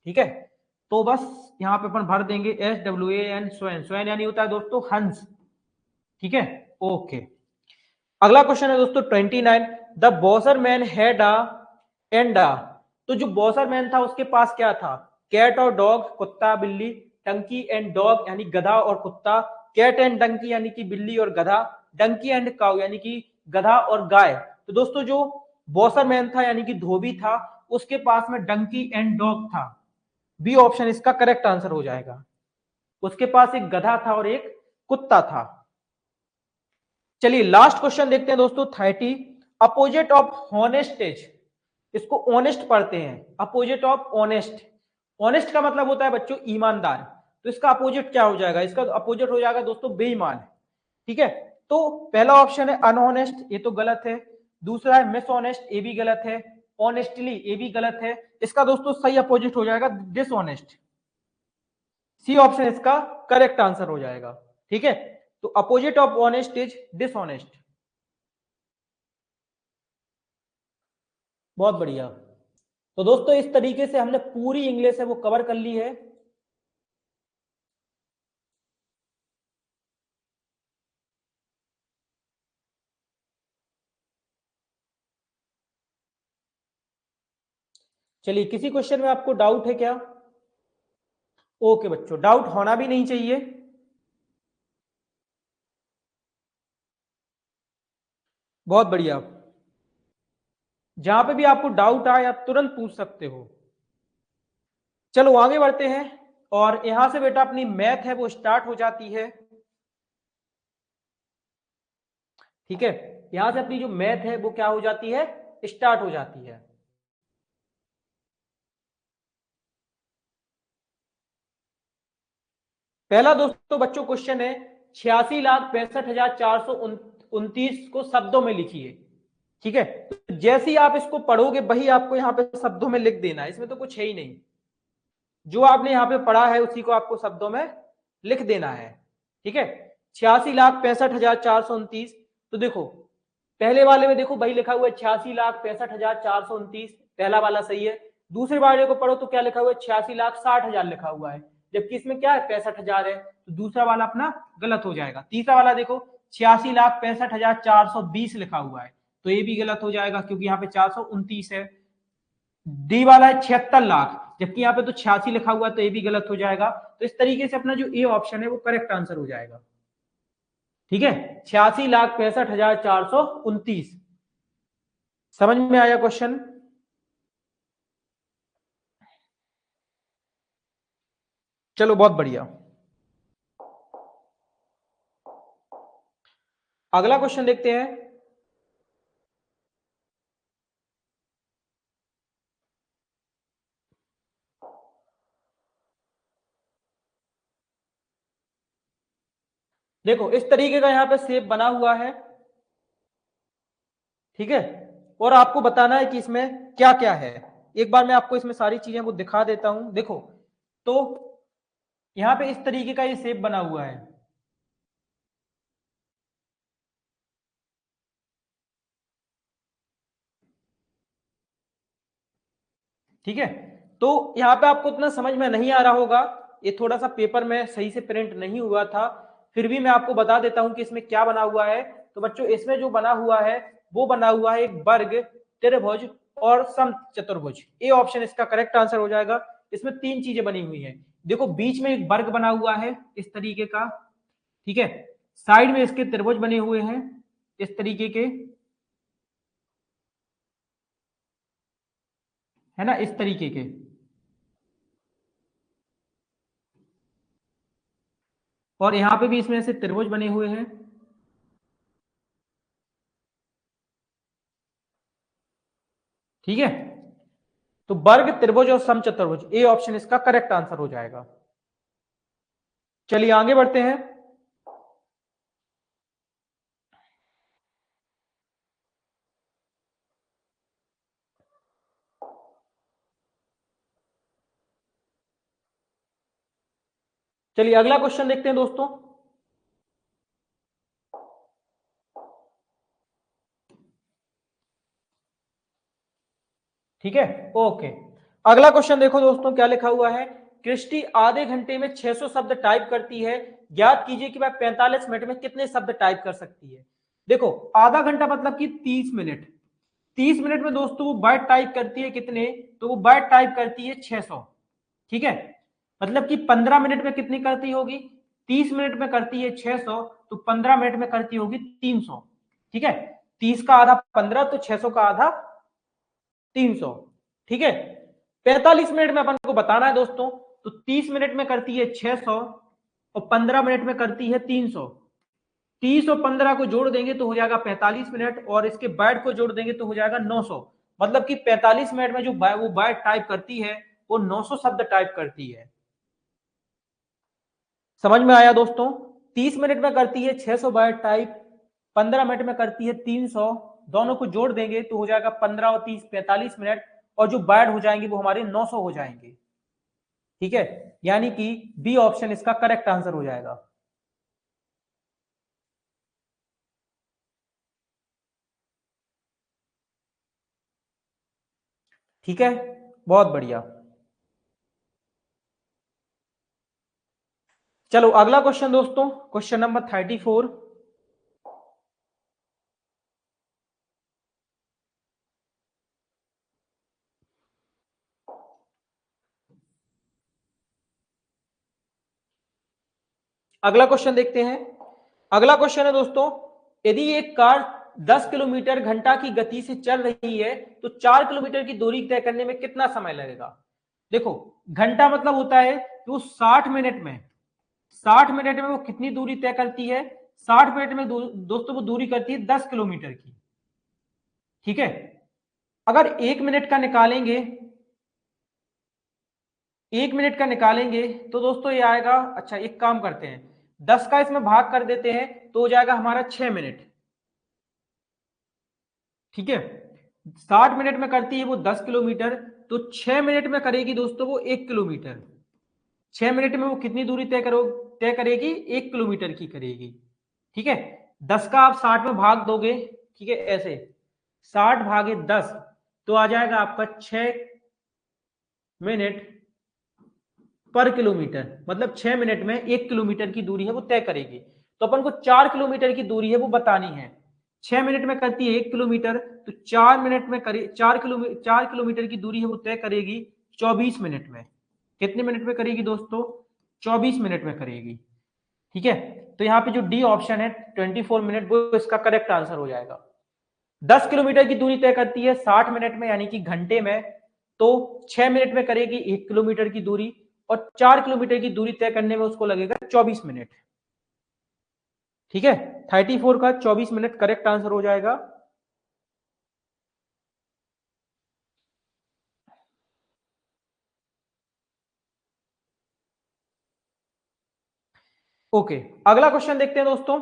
ठीक है, तो बस यहां पे अपन भर देंगे SWAN, स्वयं, स्वयं यानी होता है दोस्तों हंस। ठीक है, ओके। अगला क्वेश्चन है दोस्तों 29, the bosser man had a एंडा, तो जो बॉसर मैन था उसके पास क्या था? कैट और डॉग, कुत्ता बिल्ली, डंकी एंड डॉग यानी गधा और कुत्ता, कैट एंड डंकी यानी कि बिल्ली और गधा, डंकी एंड काउ यानी कि गधा और गाय। तो दोस्तों जो बॉसर मैन था यानी कि धोबी था, उसके पास में डंकी एंड डॉग था। बी ऑप्शन इसका करेक्ट आंसर हो जाएगा। उसके पास एक गधा था और एक कुत्ता था। चलिए लास्ट क्वेश्चन देखते हैं दोस्तों 30, अपोजिट ऑफ हॉनेस्ट इज, इसको ऑनेस्ट पढ़ते हैं, अपोजिट ऑफ ऑनेस्ट, ऑनेस्ट का मतलब होता है बच्चों ईमानदार, तो इसका अपोजिट क्या हो जाएगा? इसका अपोजिट हो जाएगा दोस्तों बेईमान। ठीक है, तो पहला ऑप्शन है अनऑनेस्ट, ये तो गलत है। दूसरा है मिसऑनेस्ट, ये भी गलत है। ऑनेस्टली, ये भी गलत है। इसका दोस्तों सही अपोजिट हो जाएगा डिसऑनेस्ट, सी ऑप्शन इसका करेक्ट आंसर हो जाएगा। ठीक है, तो opposite of honest is dishonest. बहुत बढ़िया। तो दोस्तों इस तरीके से हमने पूरी इंग्लिश है वो कवर कर ली है। चलिए किसी क्वेश्चन में आपको डाउट है क्या? ओके बच्चों, डाउट होना भी नहीं चाहिए। बहुत बढ़िया, जहां पे भी आपको डाउट आए आप तुरंत पूछ सकते हो। चलो आगे बढ़ते हैं, और यहां से बेटा अपनी मैथ है वो स्टार्ट हो जाती है। ठीक है, यहां से अपनी जो मैथ है वो क्या हो जाती है? स्टार्ट हो जाती है। पहला दोस्तों बच्चों क्वेश्चन है 86,65,429 को शब्दों में लिखिए। ठीक है, तो जैसे ही आप इसको पढ़ोगे वही आपको यहाँ पे शब्दों में लिख देना है, इसमें तो कुछ है ही नहीं। जो आपने यहाँ पे पढ़ा है उसी को आपको शब्दों में लिख देना है। ठीक है, 86,65,429, तो देखो पहले वाले में देखो भाई लिखा हुआ है 86,65,429, पहला वाला सही है। दूसरे वाले को पढ़ो तो क्या लिखा हुआ है? 86,60,000 लिखा हुआ है, जबकि इसमें क्या है 65,000 है, तो दूसरा वाला अपना गलत हो जाएगा। तीसरा वाला देखो 86,65,420 लिखा हुआ है, तो ये भी गलत हो जाएगा क्योंकि यहाँ पे 429 है। डी वाला है 76 लाख, जबकि यहाँ पे तो 86 लिखा हुआ है, तो ये भी गलत हो जाएगा। तो इस तरीके से अपना जो ए ऑप्शन है वो करेक्ट आंसर हो जाएगा। ठीक है, 86,65,429। समझ में आया क्वेश्चन? चलो बहुत बढ़िया। अगला क्वेश्चन देखते हैं। देखो इस तरीके का यहां पे शेप बना हुआ है, ठीक है, और आपको बताना है कि इसमें क्या क्या है। एक बार मैं आपको इसमें सारी चीजें वो दिखा देता हूं। देखो तो यहां पे इस तरीके का ये शेप बना हुआ है, ठीक है। तो यहां पे आपको उतना समझ में नहीं आ रहा होगा, ये थोड़ा सा पेपर में सही से प्रिंट नहीं हुआ था, फिर भी मैं आपको बता देता हूं कि इसमें क्या बना हुआ है। तो बच्चों इसमें जो बना हुआ है वो बना हुआ है एक वर्ग, त्रिभुज और समचतुर्भुज। ए ऑप्शन इसका करेक्ट आंसर हो जाएगा। इसमें तीन चीजें बनी हुई है। देखो बीच में एक वर्ग बना हुआ है इस तरीके का, ठीक है, साइड में इसके त्रिभुज बने हुए हैं इस तरीके के, है ना, इस तरीके के, और यहां पे भी इसमें से त्रिभुज बने हुए हैं। ठीक है, तो वर्ग, त्रिभुज और समचतुर्भुज, ए ऑप्शन इसका करेक्ट आंसर हो जाएगा। चलिए आगे बढ़ते हैं। चलिए अगला क्वेश्चन देखते हैं दोस्तों। ठीक है, ओके। अगला क्वेश्चन देखो दोस्तों क्या लिखा हुआ है। क्रिस्टी आधे घंटे में 600 शब्द टाइप करती है, ज्ञात कीजिए कि वह 45 मिनट में कितने शब्द टाइप कर सकती है। देखो आधा घंटा मतलब कि 30 मिनट, 30 मिनट में दोस्तों वो वर्ड टाइप करती है कितने, तो वो वर्ड टाइप करती है 600। ठीक है, मतलब कि 15 मिनट में कितनी करती होगी, 30 मिनट में करती है 600, तो 15 मिनट में करती होगी 300। ठीक है, 30 का आधा 15, तो 600 का आधा 300। ठीक है, 45 मिनट में अपन को बताना है दोस्तों, तो 30 मिनट में करती है 600 और 15 मिनट में करती है 300। 30 और 15 को जोड़ देंगे तो हो जाएगा 45 मिनट, और इसके बैट को जोड़ देंगे तो हो जाएगा 900। मतलब कि 45 मिनट में जो वो बैट टाइप करती है वो 900 शब्द टाइप करती है। समझ में आया दोस्तों? 30 मिनट में करती है 600 बाइट टाइप, 15 मिनट में करती है 300, दोनों को जोड़ देंगे तो हो जाएगा 15 और 30 45 मिनट, और जो बाइट हो जाएंगे वो हमारे 900 हो जाएंगे। ठीक है, यानी कि बी ऑप्शन इसका करेक्ट आंसर हो जाएगा। ठीक है, बहुत बढ़िया। चलो अगला क्वेश्चन दोस्तों, क्वेश्चन नंबर 34। अगला क्वेश्चन देखते हैं। अगला क्वेश्चन है दोस्तों, यदि एक कार 10 किलोमीटर घंटा की गति से चल रही है तो 4 किलोमीटर की दूरी तय करने में कितना समय लगेगा। देखो घंटा मतलब होता है कि वो 60 मिनट में, 60 मिनट में वो कितनी दूरी तय करती है, 60 मिनट में दोस्तों वो दूरी करती है 10 किलोमीटर की। ठीक है, अगर 1 मिनट का निकालेंगे, 1 मिनट का निकालेंगे तो दोस्तों ये आएगा, अच्छा एक काम करते हैं, 10 का इसमें भाग कर देते हैं तो हो जाएगा हमारा 6 मिनट। ठीक है, 60 मिनट में करती है वो 10 किलोमीटर, तो 6 मिनट में करेगी दोस्तों वो 1 किलोमीटर। 6 मिनट में वो कितनी दूरी तय करेगी, 1 किलोमीटर की करेगी। ठीक है, 10 का आप 60 में भाग दोगे, ठीक है ऐसे, 60 भागे 10, तो आ जाएगा आपका 6 मिनट पर किलोमीटर, मतलब 6 मिनट में 1 किलोमीटर की दूरी है वो तय करेगी। तो अपन को 4 किलोमीटर की दूरी है वो बतानी है। 6 मिनट में करती है 1 किलोमीटर, तो 4 मिनट में करे 4 किलोमीटर की दूरी है वो तय करेगी 24 मिनट में। कितने मिनट में करेगी दोस्तों? 24 मिनट में करेगी। ठीक है, तो यहाँ पे जो डी ऑप्शन है 24 मिनट, वो इसका करेक्ट आंसर हो जाएगा। 10 किलोमीटर की दूरी तय करती है 60 मिनट में यानी कि घंटे में, तो 6 मिनट में करेगी 1 किलोमीटर की दूरी, और 4 किलोमीटर की दूरी तय करने में उसको लगेगा 24 मिनट। ठीक है, 34 का 24 मिनट करेक्ट आंसर हो जाएगा। ओके, अगला क्वेश्चन देखते हैं दोस्तों।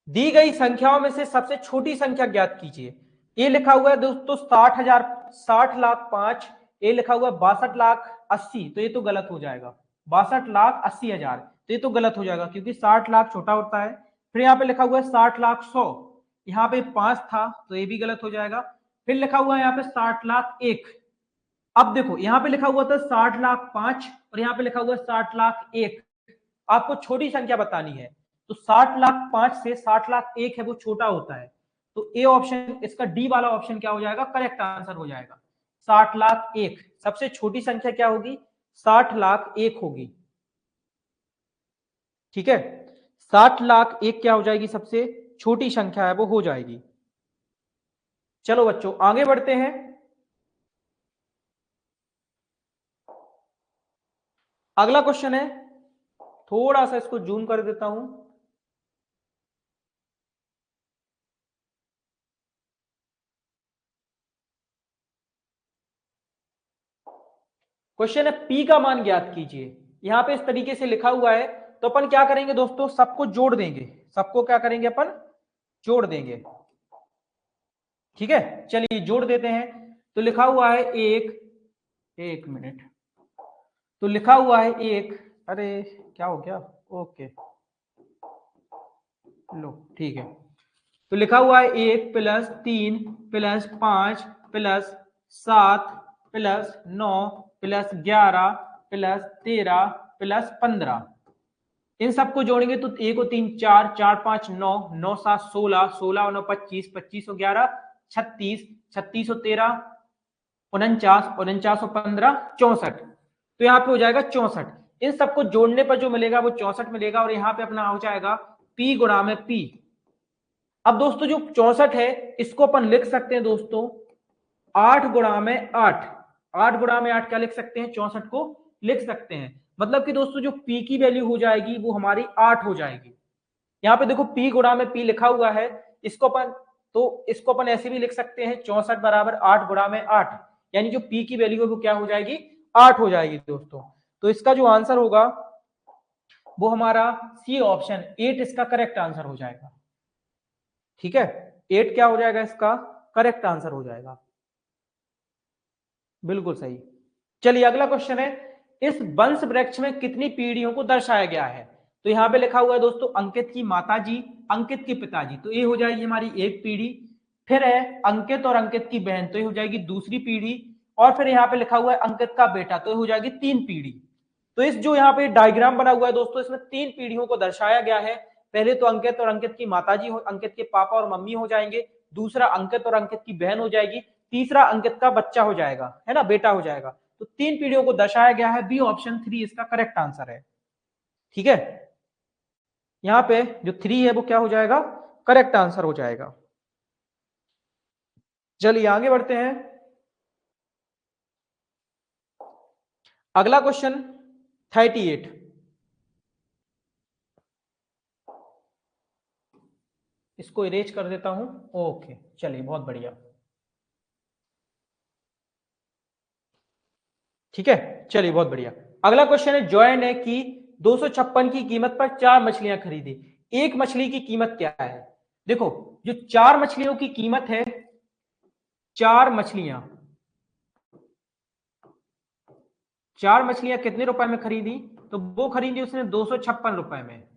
दी गई संख्याओं में से सबसे छोटी संख्या ज्ञात कीजिए। ए लिखा हुआ है दोस्तों 60,000, 60,05,000। ए लिखा हुआ है 62,80,000, तो ये तो गलत हो जाएगा। 62,80,000, तो ये तो गलत हो जाएगा क्योंकि 60 लाख छोटा होता है। फिर यहाँ पे लिखा हुआ है 60,00,100, यहाँ पे 5 था तो ये भी गलत हो जाएगा। फिर लिखा हुआ है यहाँ पे 60,00,01। अब देखो यहाँ पे लिखा हुआ था 60,00,05 और यहाँ पे लिखा हुआ है 60,00,01। आपको छोटी संख्या बतानी है, तो 60,00,05 से 60,00,01 है वो छोटा होता है, तो ए ऑप्शन, इसका डी वाला ऑप्शन क्या हो जाएगा? करेक्ट आंसर हो जाएगा। 60,00,01 सबसे छोटी संख्या क्या होगी? 60,00,01 होगी। ठीक है, 60,00,01 क्या हो जाएगी? सबसे छोटी संख्या है वो हो जाएगी। चलो बच्चों आगे बढ़ते हैं। अगला क्वेश्चन है, थोड़ा सा इसको जूम कर देता हूं। क्वेश्चन है पी का मान ज्ञात कीजिए। यहां पे इस तरीके से लिखा हुआ है, तो अपन क्या करेंगे दोस्तों? सबको जोड़ देंगे। सबको क्या करेंगे अपन? जोड़ देंगे। ठीक है, चलिए जोड़ देते हैं। तो लिखा हुआ है एक मिनट, तो लिखा हुआ है एक, अरे क्या हो गया? ओके, लो ठीक है। तो लिखा हुआ है 1+3+5+7+9+11+13+15। इन सबको जोड़ेंगे तो 1 और 3 4, 4 5 9, 9 7 16, 16 और 9 25, 25 और 11 36, 36 और 13 49, 49 और 15 64। तो यहाँ पे हो जाएगा 64। इन सबको जोड़ने पर जो मिलेगा वो 64 मिलेगा, और यहाँ पे अपना हो जाएगा P गुणा में P। अब दोस्तों जो 64 है इसको अपन लिख सकते हैं दोस्तों 8 गुणा में 8। 8 गुणा में 8 क्या लिख सकते हैं? 64 को लिख सकते हैं। मतलब कि दोस्तों जो P की वैल्यू हो जाएगी वो हमारी 8 हो जाएगी। यहाँ पे देखो P गुणा में P लिखा हुआ है, इसको अपन ऐसे भी लिख सकते हैं 64 बराबर 8 गुणा में 8, यानी जो P की वैल्यू है वो क्या हो जाएगी? 8 हो जाएगी दोस्तों। तो इसका जो आंसर होगा वो हमारा सी ऑप्शन 8 इसका करेक्ट आंसर हो जाएगा। ठीक है, 8 क्या हो जाएगा? इसका करेक्ट आंसर हो जाएगा। बिल्कुल सही। चलिए अगला क्वेश्चन है, इस वंश वृक्ष में कितनी पीढ़ियों को दर्शाया गया है? तो यहां पे लिखा हुआ है दोस्तों अंकित की माताजी, अंकित के पिताजी, तो ये हो जाएगी हमारी एक पीढ़ी। फिर है अंकित और अंकित की बहन, तो ये हो जाएगी दूसरी पीढ़ी। और फिर यहाँ पे लिखा हुआ है अंकित का बेटा, तो ये हो जाएगी 3 पीढ़ी। तो इस जो यहाँ पे डायग्राम बना हुआ है दोस्तों, इसमें 3 पीढ़ियों को दर्शाया गया है। पहले तो अंकित और अंकित की माताजी, अंकित के पापा और मम्मी हो जाएंगे। दूसरा अंकित और अंकित की बहन हो जाएगी। तीसरा अंकित का बच्चा हो जाएगा, है ना, बेटा हो जाएगा। तो 3 पीढ़ियों को दर्शाया गया है। बी ऑप्शन 3 इसका करेक्ट आंसर है। ठीक है, यहाँ पे जो 3 है वो क्या हो जाएगा? करेक्ट आंसर हो जाएगा। चलिए आगे बढ़ते हैं। अगला क्वेश्चन 38। इसको इरेज कर देता हूं। ओके, चलिए बहुत बढ़िया। ठीक है, चलिए बहुत बढ़िया। अगला क्वेश्चन है, जॉय ने की 256 की कीमत पर 4 मछलियां खरीदी। एक मछली की कीमत क्या है? देखो जो 4 मछलियों की कीमत है, 4 मछलियां, 4 मछलियां कितने रुपए में खरीदी? तो वो खरीदी उसने 256 रुपए में।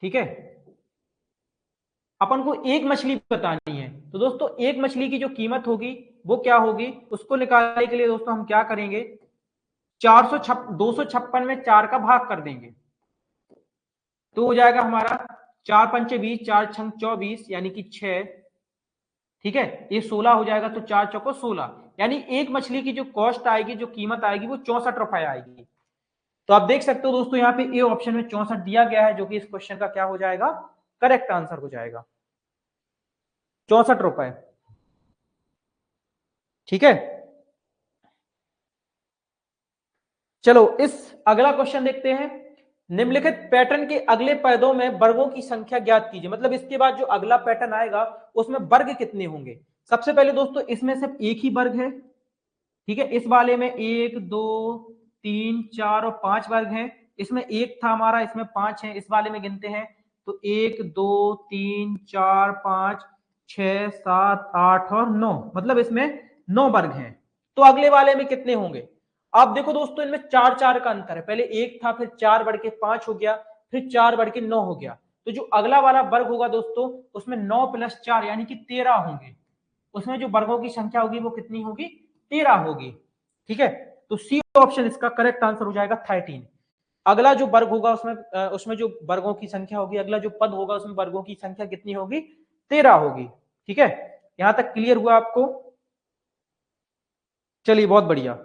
ठीक है, अपन को एक मछली बतानी है, तो दोस्तों एक मछली की जो कीमत होगी वो क्या होगी? उसको निकालने के लिए दोस्तों हम क्या करेंगे? 256 में 4 का भाग कर देंगे, तो हो जाएगा हमारा 4 पंचे 20, 4 छंग 24 यानी कि 6, ठीक है, ये 16 हो जाएगा, तो 4 चौको 16, यानी एक मछली की जो कॉस्ट आएगी, जो कीमत आएगी, वो 64 रुपए आएगी। तो आप देख सकते हो दोस्तों, यहाँ पे ए ऑप्शन में 64 दिया गया है, जो कि इस क्वेश्चन का क्या हो जाएगा, करेक्ट आंसर हो जाएगा, 64 रुपए। ठीक है, चलो इस अगला क्वेश्चन देखते हैं। निम्नलिखित पैटर्न के अगले पदों में वर्गों की संख्या ज्ञात कीजिए। मतलब इसके बाद जो अगला पैटर्न आएगा उसमें वर्ग कितने होंगे। सबसे पहले दोस्तों इसमें सिर्फ एक ही वर्ग है, ठीक है, इस वाले में 1 2 3 4 और 5 वर्ग हैं। इसमें एक था हमारा, इसमें 5 है, इस वाले में गिनते हैं तो 1 2 3 4 5 6 7 8 और 9, मतलब इसमें 9 वर्ग हैं। तो अगले वाले में कितने होंगे। आप देखो दोस्तों, इनमें 4 4 का अंतर है, पहले एक था, फिर 4 बढ़ के 5 हो गया, फिर 4 बढ़ के 9 हो गया। तो जो अगला वाला वर्ग होगा दोस्तों, उसमें 9 + 4 यानी कि 13 होंगे। उसमें जो वर्गों की संख्या होगी वो कितनी होगी, 13 होगी। ठीक है, तो सी ऑप्शन इसका करेक्ट आंसर हो जाएगा 13। अगला जो वर्ग होगा उसमें जो वर्गों की संख्या होगी, अगला जो पद होगा उसमें वर्गों की संख्या कितनी होगी, 13 होगी। ठीक है, यहां तक क्लियर हुआ आपको। चलिए बहुत बढ़िया,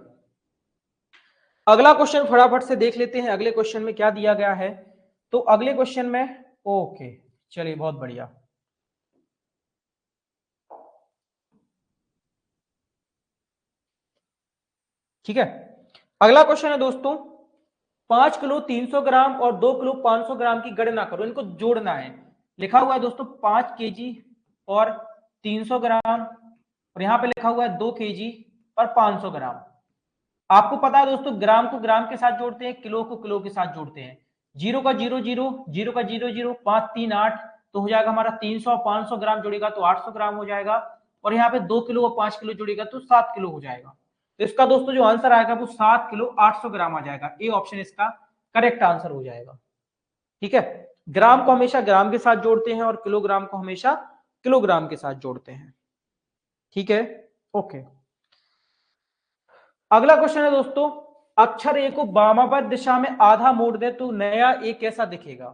अगला क्वेश्चन फटाफट से देख लेते हैं, अगले क्वेश्चन में क्या दिया गया है। तो अगले क्वेश्चन में, ओके चलिए बहुत बढ़िया, ठीक है, अगला क्वेश्चन है दोस्तों, 5 किलो 300 ग्राम और 2 किलो 500 ग्राम की गणना करो, इनको जोड़ना है। लिखा हुआ है दोस्तों 5 केजी और 300 ग्राम, और यहां पे लिखा हुआ है 2 केजी और 500 ग्राम। आपको पता है दोस्तों, ग्राम को ग्राम के साथ जोड़ते हैं, किलो को किलो के साथ जोड़ते हैं। जीरो का जीरो जीरो, जीरो का जीरो जीरो, 5 3 8, तो हो जाएगा हमारा 300 500 ग्राम जुड़ेगा तो 800 ग्राम हो जाएगा। और यहाँ पे 2 किलो और 5 किलो जुड़ेगा तो 7 किलो हो जाएगा। तो इसका दोस्तों जो आंसर आएगा वो 7 किलो 800 ग्राम आ जाएगा। ए ऑप्शन इसका करेक्ट आंसर हो जाएगा। ठीक है, ग्राम को हमेशा ग्राम के साथ जोड़ते हैं और किलोग्राम को हमेशा किलोग्राम के साथ जोड़ते हैं। ठीक है, ओके, अगला क्वेश्चन है दोस्तों, अक्षर ए को वामावर्त दिशा में आधा मोड़ दे तो नया ए कैसा दिखेगा।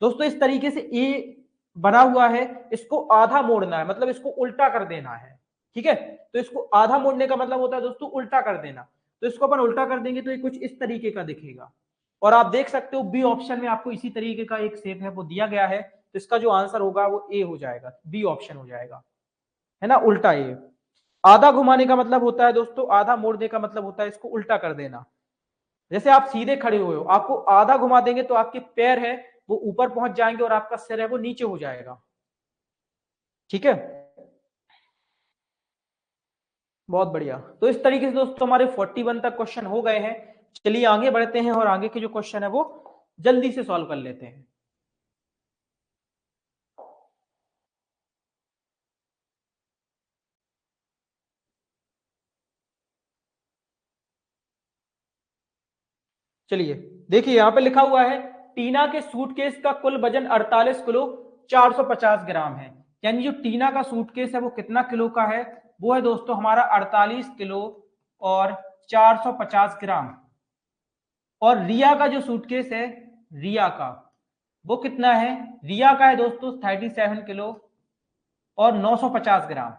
दोस्तों इस तरीके से ए बना हुआ है, इसको आधा मोड़ना है, मतलब इसको उल्टा कर देना है। ठीक है, तो इसको आधा मोड़ने का मतलब होता है दोस्तों उल्टा कर देना। तो इसको अपन उल्टा कर देंगे तो ये कुछ इस तरीके का दिखेगा। और आप देख सकते हो बी ऑप्शन में आपको इसी तरीके का एक शेप है वो दिया गया है, तो इसका जो आंसर होगा वो ए हो जाएगा, बी ऑप्शन हो जाएगा, है ना, उल्टा ए। आधा घुमाने का मतलब होता है दोस्तों, आधा मोड़ने का मतलब होता है इसको उल्टा कर देना। जैसे आप सीधे खड़े हुए हो, आपको आधा घुमा देंगे तो आपके पैर है वो ऊपर पहुंच जाएंगे और आपका सिर है वो नीचे हो जाएगा। ठीक है, बहुत बढ़िया। तो इस तरीके से दोस्तों हमारे 41 तक क्वेश्चन हो गए हैं। चलिए आगे बढ़ते हैं और आगे के जो क्वेश्चन है वो जल्दी से सॉल्व कर लेते हैं। चलिए देखिए, यहां पे लिखा हुआ है टीना के सूटकेस का कुल वजन 48 किलो 450 ग्राम है। यानी जो टीना का सूटकेस है वो कितना किलो का है, वो है दोस्तों हमारा 48 किलो और 450 ग्राम। और रिया का जो सूटकेस है, रिया का वो कितना है, रिया का है दोस्तों 37 किलो और 950 ग्राम।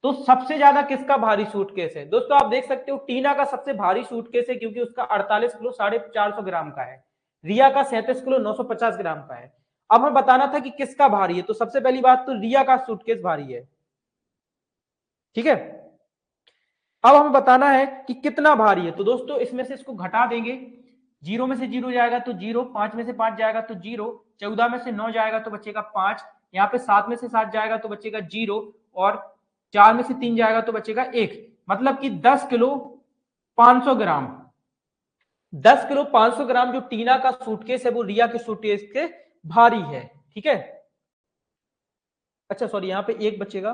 तो सबसे ज्यादा किसका भारी सूटकेस है दोस्तों, आप देख सकते हो टीना का सबसे भारी सूटकेस है, क्योंकि उसका 48 किलो 450 ग्राम का है। रिया का 37 किलो 950 ग्राम का है। अब हमें बताना था कि किसका भारी है, तो सबसे पहली बात तो रिया का सूटकेस भारी है। ठीक है, अब हमें बताना है कि कितना भारी है, तो दोस्तों इसमें से इसको घटा देंगे। जीरो में से जीरो जाएगा तो जीरो, 5 में से 5 जाएगा तो जीरो, 14 में से 9 जाएगा तो बचेगा 5, यहाँ पे 7 में से 7 जाएगा तो बचेगा 0, और 4 में से 3 जाएगा तो बचेगा 1। मतलब कि 10 किलो 500 ग्राम, 10 किलो 500 ग्राम जो टीना का सूटकेस है वो रिया के सूटकेस के भारी है। ठीक है, अच्छा सॉरी, यहाँ पे एक बचेगा।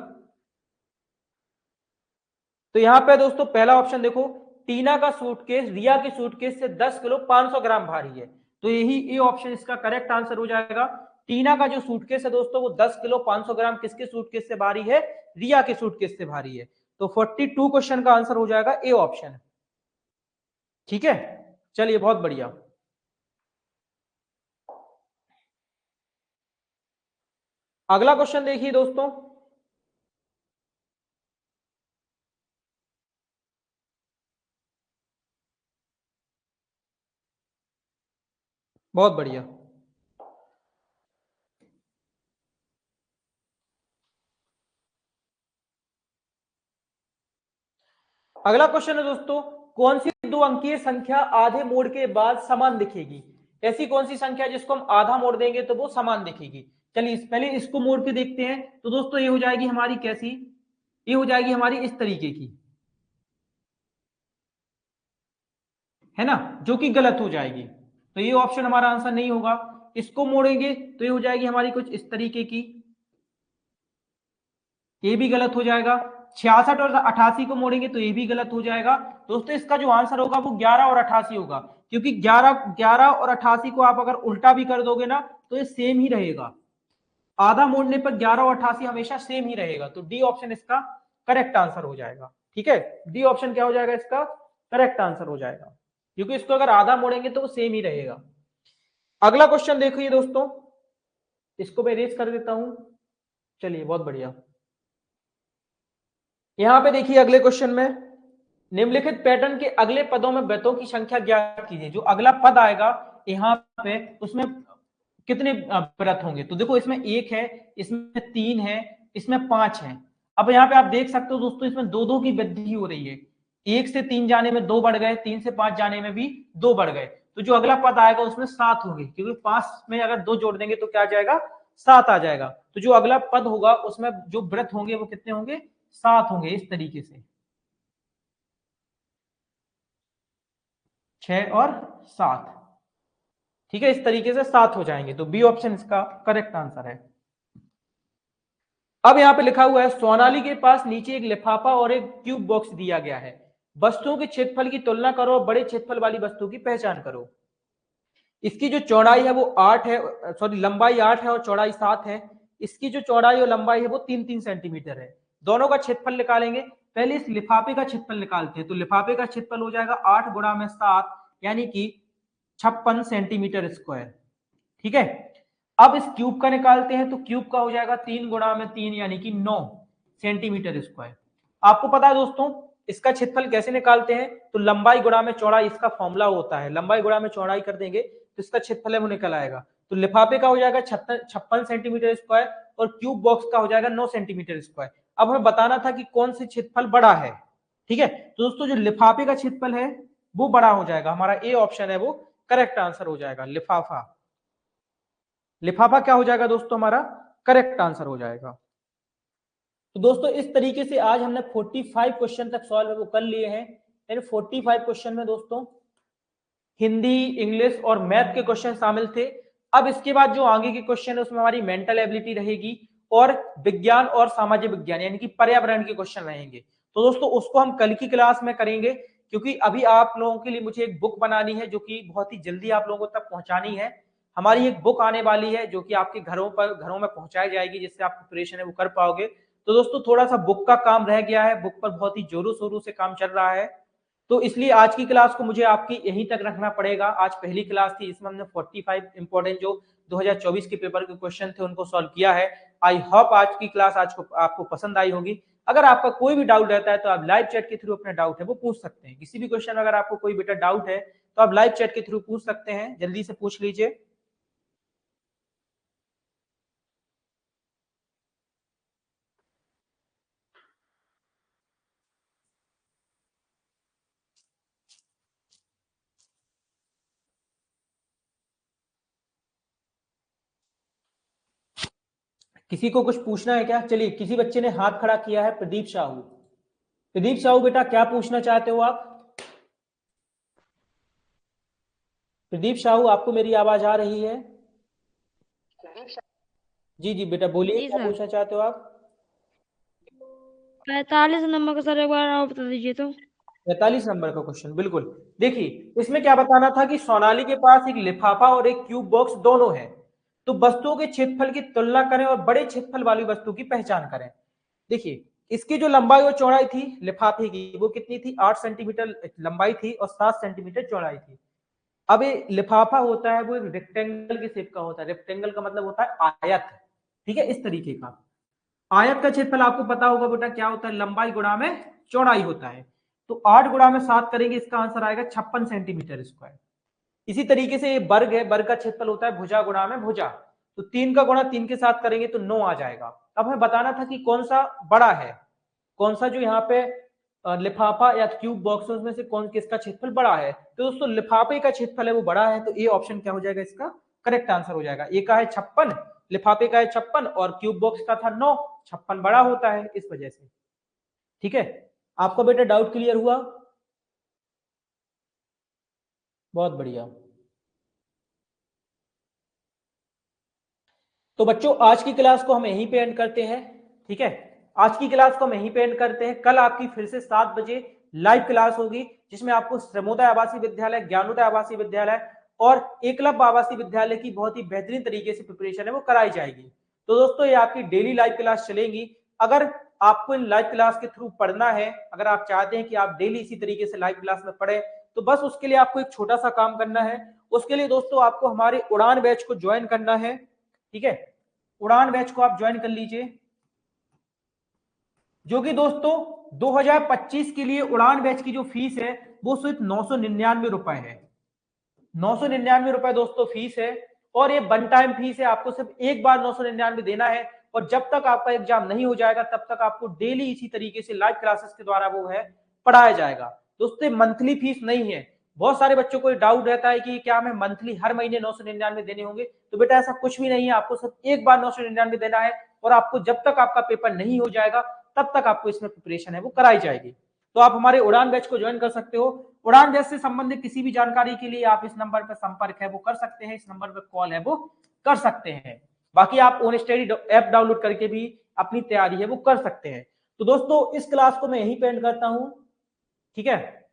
तो यहां पे दोस्तों पहला ऑप्शन देखो, टीना का सूटकेस रिया के सूटकेस से 10 किलो 500 ग्राम भारी है, तो यही ए ऑप्शन इसका करेक्ट आंसर हो जाएगा। टीना का जो सूटकेस है दोस्तों वो 10 किलो 500 ग्राम किसके सूटकेस से भारी है, रिया के सूटकेस से भारी है। तो 42 क्वेश्चन का आंसर हो जाएगा ए ऑप्शन। ठीक है, चलिए बहुत बढ़िया, अगला क्वेश्चन देखिए दोस्तों, बहुत बढ़िया। अगला क्वेश्चन है दोस्तों, कौन सी दो अंकीय संख्या आधे मोड़ के बाद समान दिखेगी? ऐसी कौन सी संख्या जिसको हम आधा मोड़ देंगे तो वो समान दिखेगी? चलिए पहले इसको मोड़ के देखते हैं। तो दोस्तों ये हो जाएगी हमारी कैसी, ये हो जाएगी हमारी इस तरीके की, है ना, जो कि गलत हो जाएगी। तो ये ऑप्शन हमारा आंसर नहीं होगा। इसको मोड़ेंगे तो ये हो जाएगी हमारी कुछ इस तरीके की, ये भी गलत हो जाएगा। 66 और 88 को मोड़ेंगे तो ये भी गलत हो जाएगा। दोस्तों इसका जो आंसर होगा वो 11 और 88 होगा, क्योंकि 11 और 88 को आप अगर उल्टा भी कर दोगे ना तो ये सेम ही रहेगा। आधा मोड़ने पर 11 और 88 हमेशा सेम ही रहेगा। तो डी ऑप्शन इसका करेक्ट आंसर हो जाएगा। ठीक है, डी ऑप्शन क्या हो जाएगा इसका करेक्ट आंसर हो जाएगा, क्योंकि इसको अगर आधा मोड़ेंगे तो वो सेम ही रहेगा। अगला क्वेश्चन देखिए दोस्तों, इसको मैं इरेज कर देता हूं। चलिए बहुत बढ़िया। यहां पे देखिए अगले क्वेश्चन में, निम्नलिखित पैटर्न के अगले पदों में वृत्तों की संख्या ज्ञात कीजिए। जो अगला पद आएगा यहाँ पे उसमें कितने व्रत होंगे? तो देखो इसमें एक है, इसमें तीन है, इसमें पांच है। अब यहाँ पे आप देख सकते हो दोस्तों इसमें दो दो की वृद्धि हो रही है। एक से तीन जाने में दो बढ़ गए, तीन से पांच जाने में भी दो बढ़ गए। तो जो अगला पद आएगा उसमें सात होंगे, क्योंकि पांच में अगर दो जोड़ देंगे तो क्या आ जाएगा, सात आ जाएगा। तो जो अगला पद होगा उसमें जो व्रत होंगे वो कितने होंगे, सात होंगे। इस तरीके से 6 और 7, ठीक है, इस तरीके से 7 हो जाएंगे। तो बी ऑप्शन इसका करेक्ट आंसर है। अब यहां पे लिखा हुआ है, सोनाली के पास नीचे एक लिफाफा और एक क्यूब बॉक्स दिया गया है। वस्तुओं के क्षेत्रफल की तुलना करो और बड़े क्षेत्रफल वाली वस्तु की पहचान करो। इसकी जो चौड़ाई है वो 8 है, सॉरी लंबाई 8 है और चौड़ाई 7 है। इसकी जो चौड़ाई और लंबाई है वो 3-3 सेंटीमीटर है। दोनों का क्षेत्रफल निकालेंगे। पहले इस लिफाफे का क्षेत्रफल निकालते हैं। तो लिफाफे का क्षेत्रफल हो जाएगा 8 गुणा में 7 यानी कि 56 सेंटीमीटर स्क्वायर। ठीक है, अब इस क्यूब का निकालते हैं। तो क्यूब का हो जाएगा 3 गुणा में 3 यानी कि 9 सेंटीमीटर स्क्वायर। आपको पता है दोस्तों इसका क्षेत्रफल कैसे निकालते हैं? तो लंबाई गुणा में चौड़ाई, इसका फॉर्मूला होता है। लंबाई गुणा में चौड़ाई कर देंगे तो इसका क्षेत्रफल है वो निकल आएगा। तो लिफाफे का हो जाएगा 56 सेंटीमीटर स्क्वायर और क्यूब बॉक्स का हो जाएगा 9 सेंटीमीटर स्क्वायर। अब हमें बताना था कि कौन से क्षेत्रफल बड़ा है। ठीक है, तो दोस्तों जो लिफाफे का क्षेत्रफल है वो बड़ा हो जाएगा। हमारा ए ऑप्शन है वो करेक्ट आंसर हो जाएगा। लिफाफा, लिफाफा क्या हो जाएगा दोस्तों, हमारा करेक्ट आंसर हो जाएगा। तो दोस्तों इस तरीके से आज हमने 45 क्वेश्चन तक सॉल्व वो कर लिए हैं। यानी 45 क्वेश्चन में दोस्तों हिंदी, इंग्लिश और मैथ के क्वेश्चन शामिल थे। अब इसके बाद जो आगे के क्वेश्चन है उसमें हमारी मेंटल एबिलिटी रहेगी और विज्ञान और सामाजिक विज्ञान यानी कि पर्यावरण के क्वेश्चन रहेंगे। तो दोस्तों उसको हम कल की क्लास में करेंगे, क्योंकि अभी आप लोगों के लिए मुझे एक बुक बनानी है जो कि बहुत ही जल्दी आप लोगों तक पहुंचानी है। हमारी एक बुक आने वाली है जो कि आपके घरों में पहुंचाई जाएगी, जिससे आप प्रिपरेशन है वो कर पाओगे। तो दोस्तों थोड़ा सा बुक का काम रह गया है, बुक पर बहुत ही जोरों शोरों से काम चल रहा है। तो इसलिए आज की क्लास को मुझे आपकी यहीं तक रखना पड़ेगा। आज पहली क्लास थी, इसमें हमने 45 इंपॉर्टेंट जो 2024 के पेपर के क्वेश्चन थे उनको सॉल्व किया है। आई होप आज की क्लास आज को आपको पसंद आई होगी। अगर आपका कोई भी डाउट रहता है तो आप लाइव चैट के थ्रू अपना डाउट है वो पूछ सकते हैं। किसी भी क्वेश्चन अगर आपको कोई बेटा डाउट है तो आप लाइव चैट के थ्रू पूछ सकते हैं, जल्दी से पूछ लीजिए। किसी को कुछ पूछना है क्या? चलिए, किसी बच्चे ने हाथ खड़ा किया है, प्रदीप साहू। प्रदीप साहू बेटा क्या पूछना चाहते हो आप? प्रदीप साहू आपको मेरी आवाज आ रही है? जी जी बेटा बोलिए, जी क्या सर। पूछना चाहते हो आप? 45 नंबर का सर एक बार और बता दीजिए तो। 45 नंबर का क्वेश्चन, बिल्कुल। देखिए इसमें क्या बताना था कि सोनाली के पास एक लिफाफा और एक क्यूब बॉक्स दोनों है। तो वस्तुओं के क्षेत्रफल की तुलना करें और बड़े क्षेत्रफल वाली वस्तु की पहचान करें। देखिए इसकी जो लंबाई और चौड़ाई थी लिफाफे की वो कितनी थी, 8 सेंटीमीटर लंबाई थी और 7 सेंटीमीटर चौड़ाई थी। अब ये लिफाफा होता है वो एक रेक्टेंगल के शेप का होता है। रेक्टेंगल का मतलब होता है आयत। ठीक है, इस तरीके का। आयत का क्षेत्रफल आपको पता होगा बेटा क्या होता है, लंबाई गुणा में चौड़ाई होता है। तो 8 गुणा में 7 करेंगे, इसका आंसर आएगा 56 सेंटीमीटर स्क्वायर। इसी तरीके से ये वर्ग है, वर्ग का क्षेत्रफल होता है भुजा गुणा में भुजा। तो 3 का गुणा 3 के साथ करेंगे तो 9 आ जाएगा। अब हमें बताना था कि कौन सा बड़ा है, कौन सा जो यहाँ पे लिफाफा या क्यूब बॉक्स में से कौन किसका क्षेत्रफल बड़ा है। तो दोस्तों लिफाफे का क्षेत्रफल है वो बड़ा है, तो ए ऑप्शन क्या हो जाएगा, इसका करेक्ट आंसर हो जाएगा। ए का है 56, लिफाफे का है 56 और क्यूब बॉक्स का था 9, 56 बड़ा होता है इस वजह से। ठीक है, आपका बेटा डाउट क्लियर हुआ? बहुत बढ़िया। तो बच्चों आज की क्लास को हम यहीं पे एंड करते हैं। ठीक है, आज की क्लास को हम यहीं पे एंड करते हैं। कल आपकी फिर से 7 बजे लाइव क्लास होगी, जिसमें आपको श्रमोदय आवासीय विद्यालय, ज्ञानोदय आवासीय विद्यालय और एकलव्य आवासीय विद्यालय की बहुत ही बेहतरीन तरीके से प्रिपरेशन है वो कराई जाएगी। तो दोस्तों ये आपकी डेली लाइव क्लास चलेंगी। अगर आपको इन लाइव क्लास के थ्रू पढ़ना है, अगर आप चाहते हैं कि आप डेली इसी तरीके से लाइव क्लास में पढ़े, तो बस उसके लिए आपको एक छोटा सा काम करना है। उसके लिए दोस्तों आपको हमारे उड़ान बैच को ज्वाइन करना है। ठीक है, उड़ान बैच को आप ज्वाइन कर लीजिए, जो कि दोस्तों 2025 के लिए उड़ान बैच की जो फीस है वो सिर्फ 999 रुपए है। 999 रुपए दोस्तों फीस है, और ये वन टाइम फीस है। आपको सिर्फ एक बार 999 देना है, और जब तक आपका एग्जाम नहीं हो जाएगा तब तक आपको डेली इसी तरीके से लाइव क्लासेस के द्वारा वो है पढ़ाया जाएगा। दोस्तों मंथली फीस नहीं है। बहुत सारे बच्चों को डाउट रहता है कि क्या हमें मंथली हर महीने 999 देने होंगे। तो बेटा ऐसा कुछ भी नहीं है, आपको सिर्फ एक बार 999 देना है, और आपको जब तक आपका पेपर नहीं हो जाएगा तब तक आपको इसमें प्रिपरेशन है वो कराई जाएगी। तो आप हमारे उड़ान बैच को ज्वाइन कर सकते हो। उड़ान बैच से संबंधित किसी भी जानकारी के लिए आप इस नंबर पर संपर्क है वो कर सकते हैं, इस नंबर पर कॉल है वो कर सकते हैं। बाकी आप ओन स्टडी ऐप डाउनलोड करके भी अपनी तैयारी है वो कर सकते हैं। तो दोस्तों इस क्लास को मैं यहीं पे एंड करता हूं। ठीक है,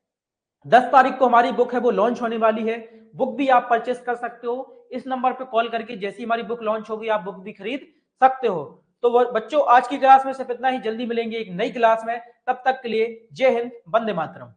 10 तारीख को हमारी बुक है वो लॉन्च होने वाली है। बुक भी आप परचेस कर सकते हो, इस नंबर पे कॉल करके जैसी हमारी बुक लॉन्च होगी आप बुक भी खरीद सकते हो। तो बच्चों आज की क्लास में सिर्फ इतना ही, जल्दी मिलेंगे एक नई क्लास में। तब तक के लिए जय हिंद, वंदे मातरम।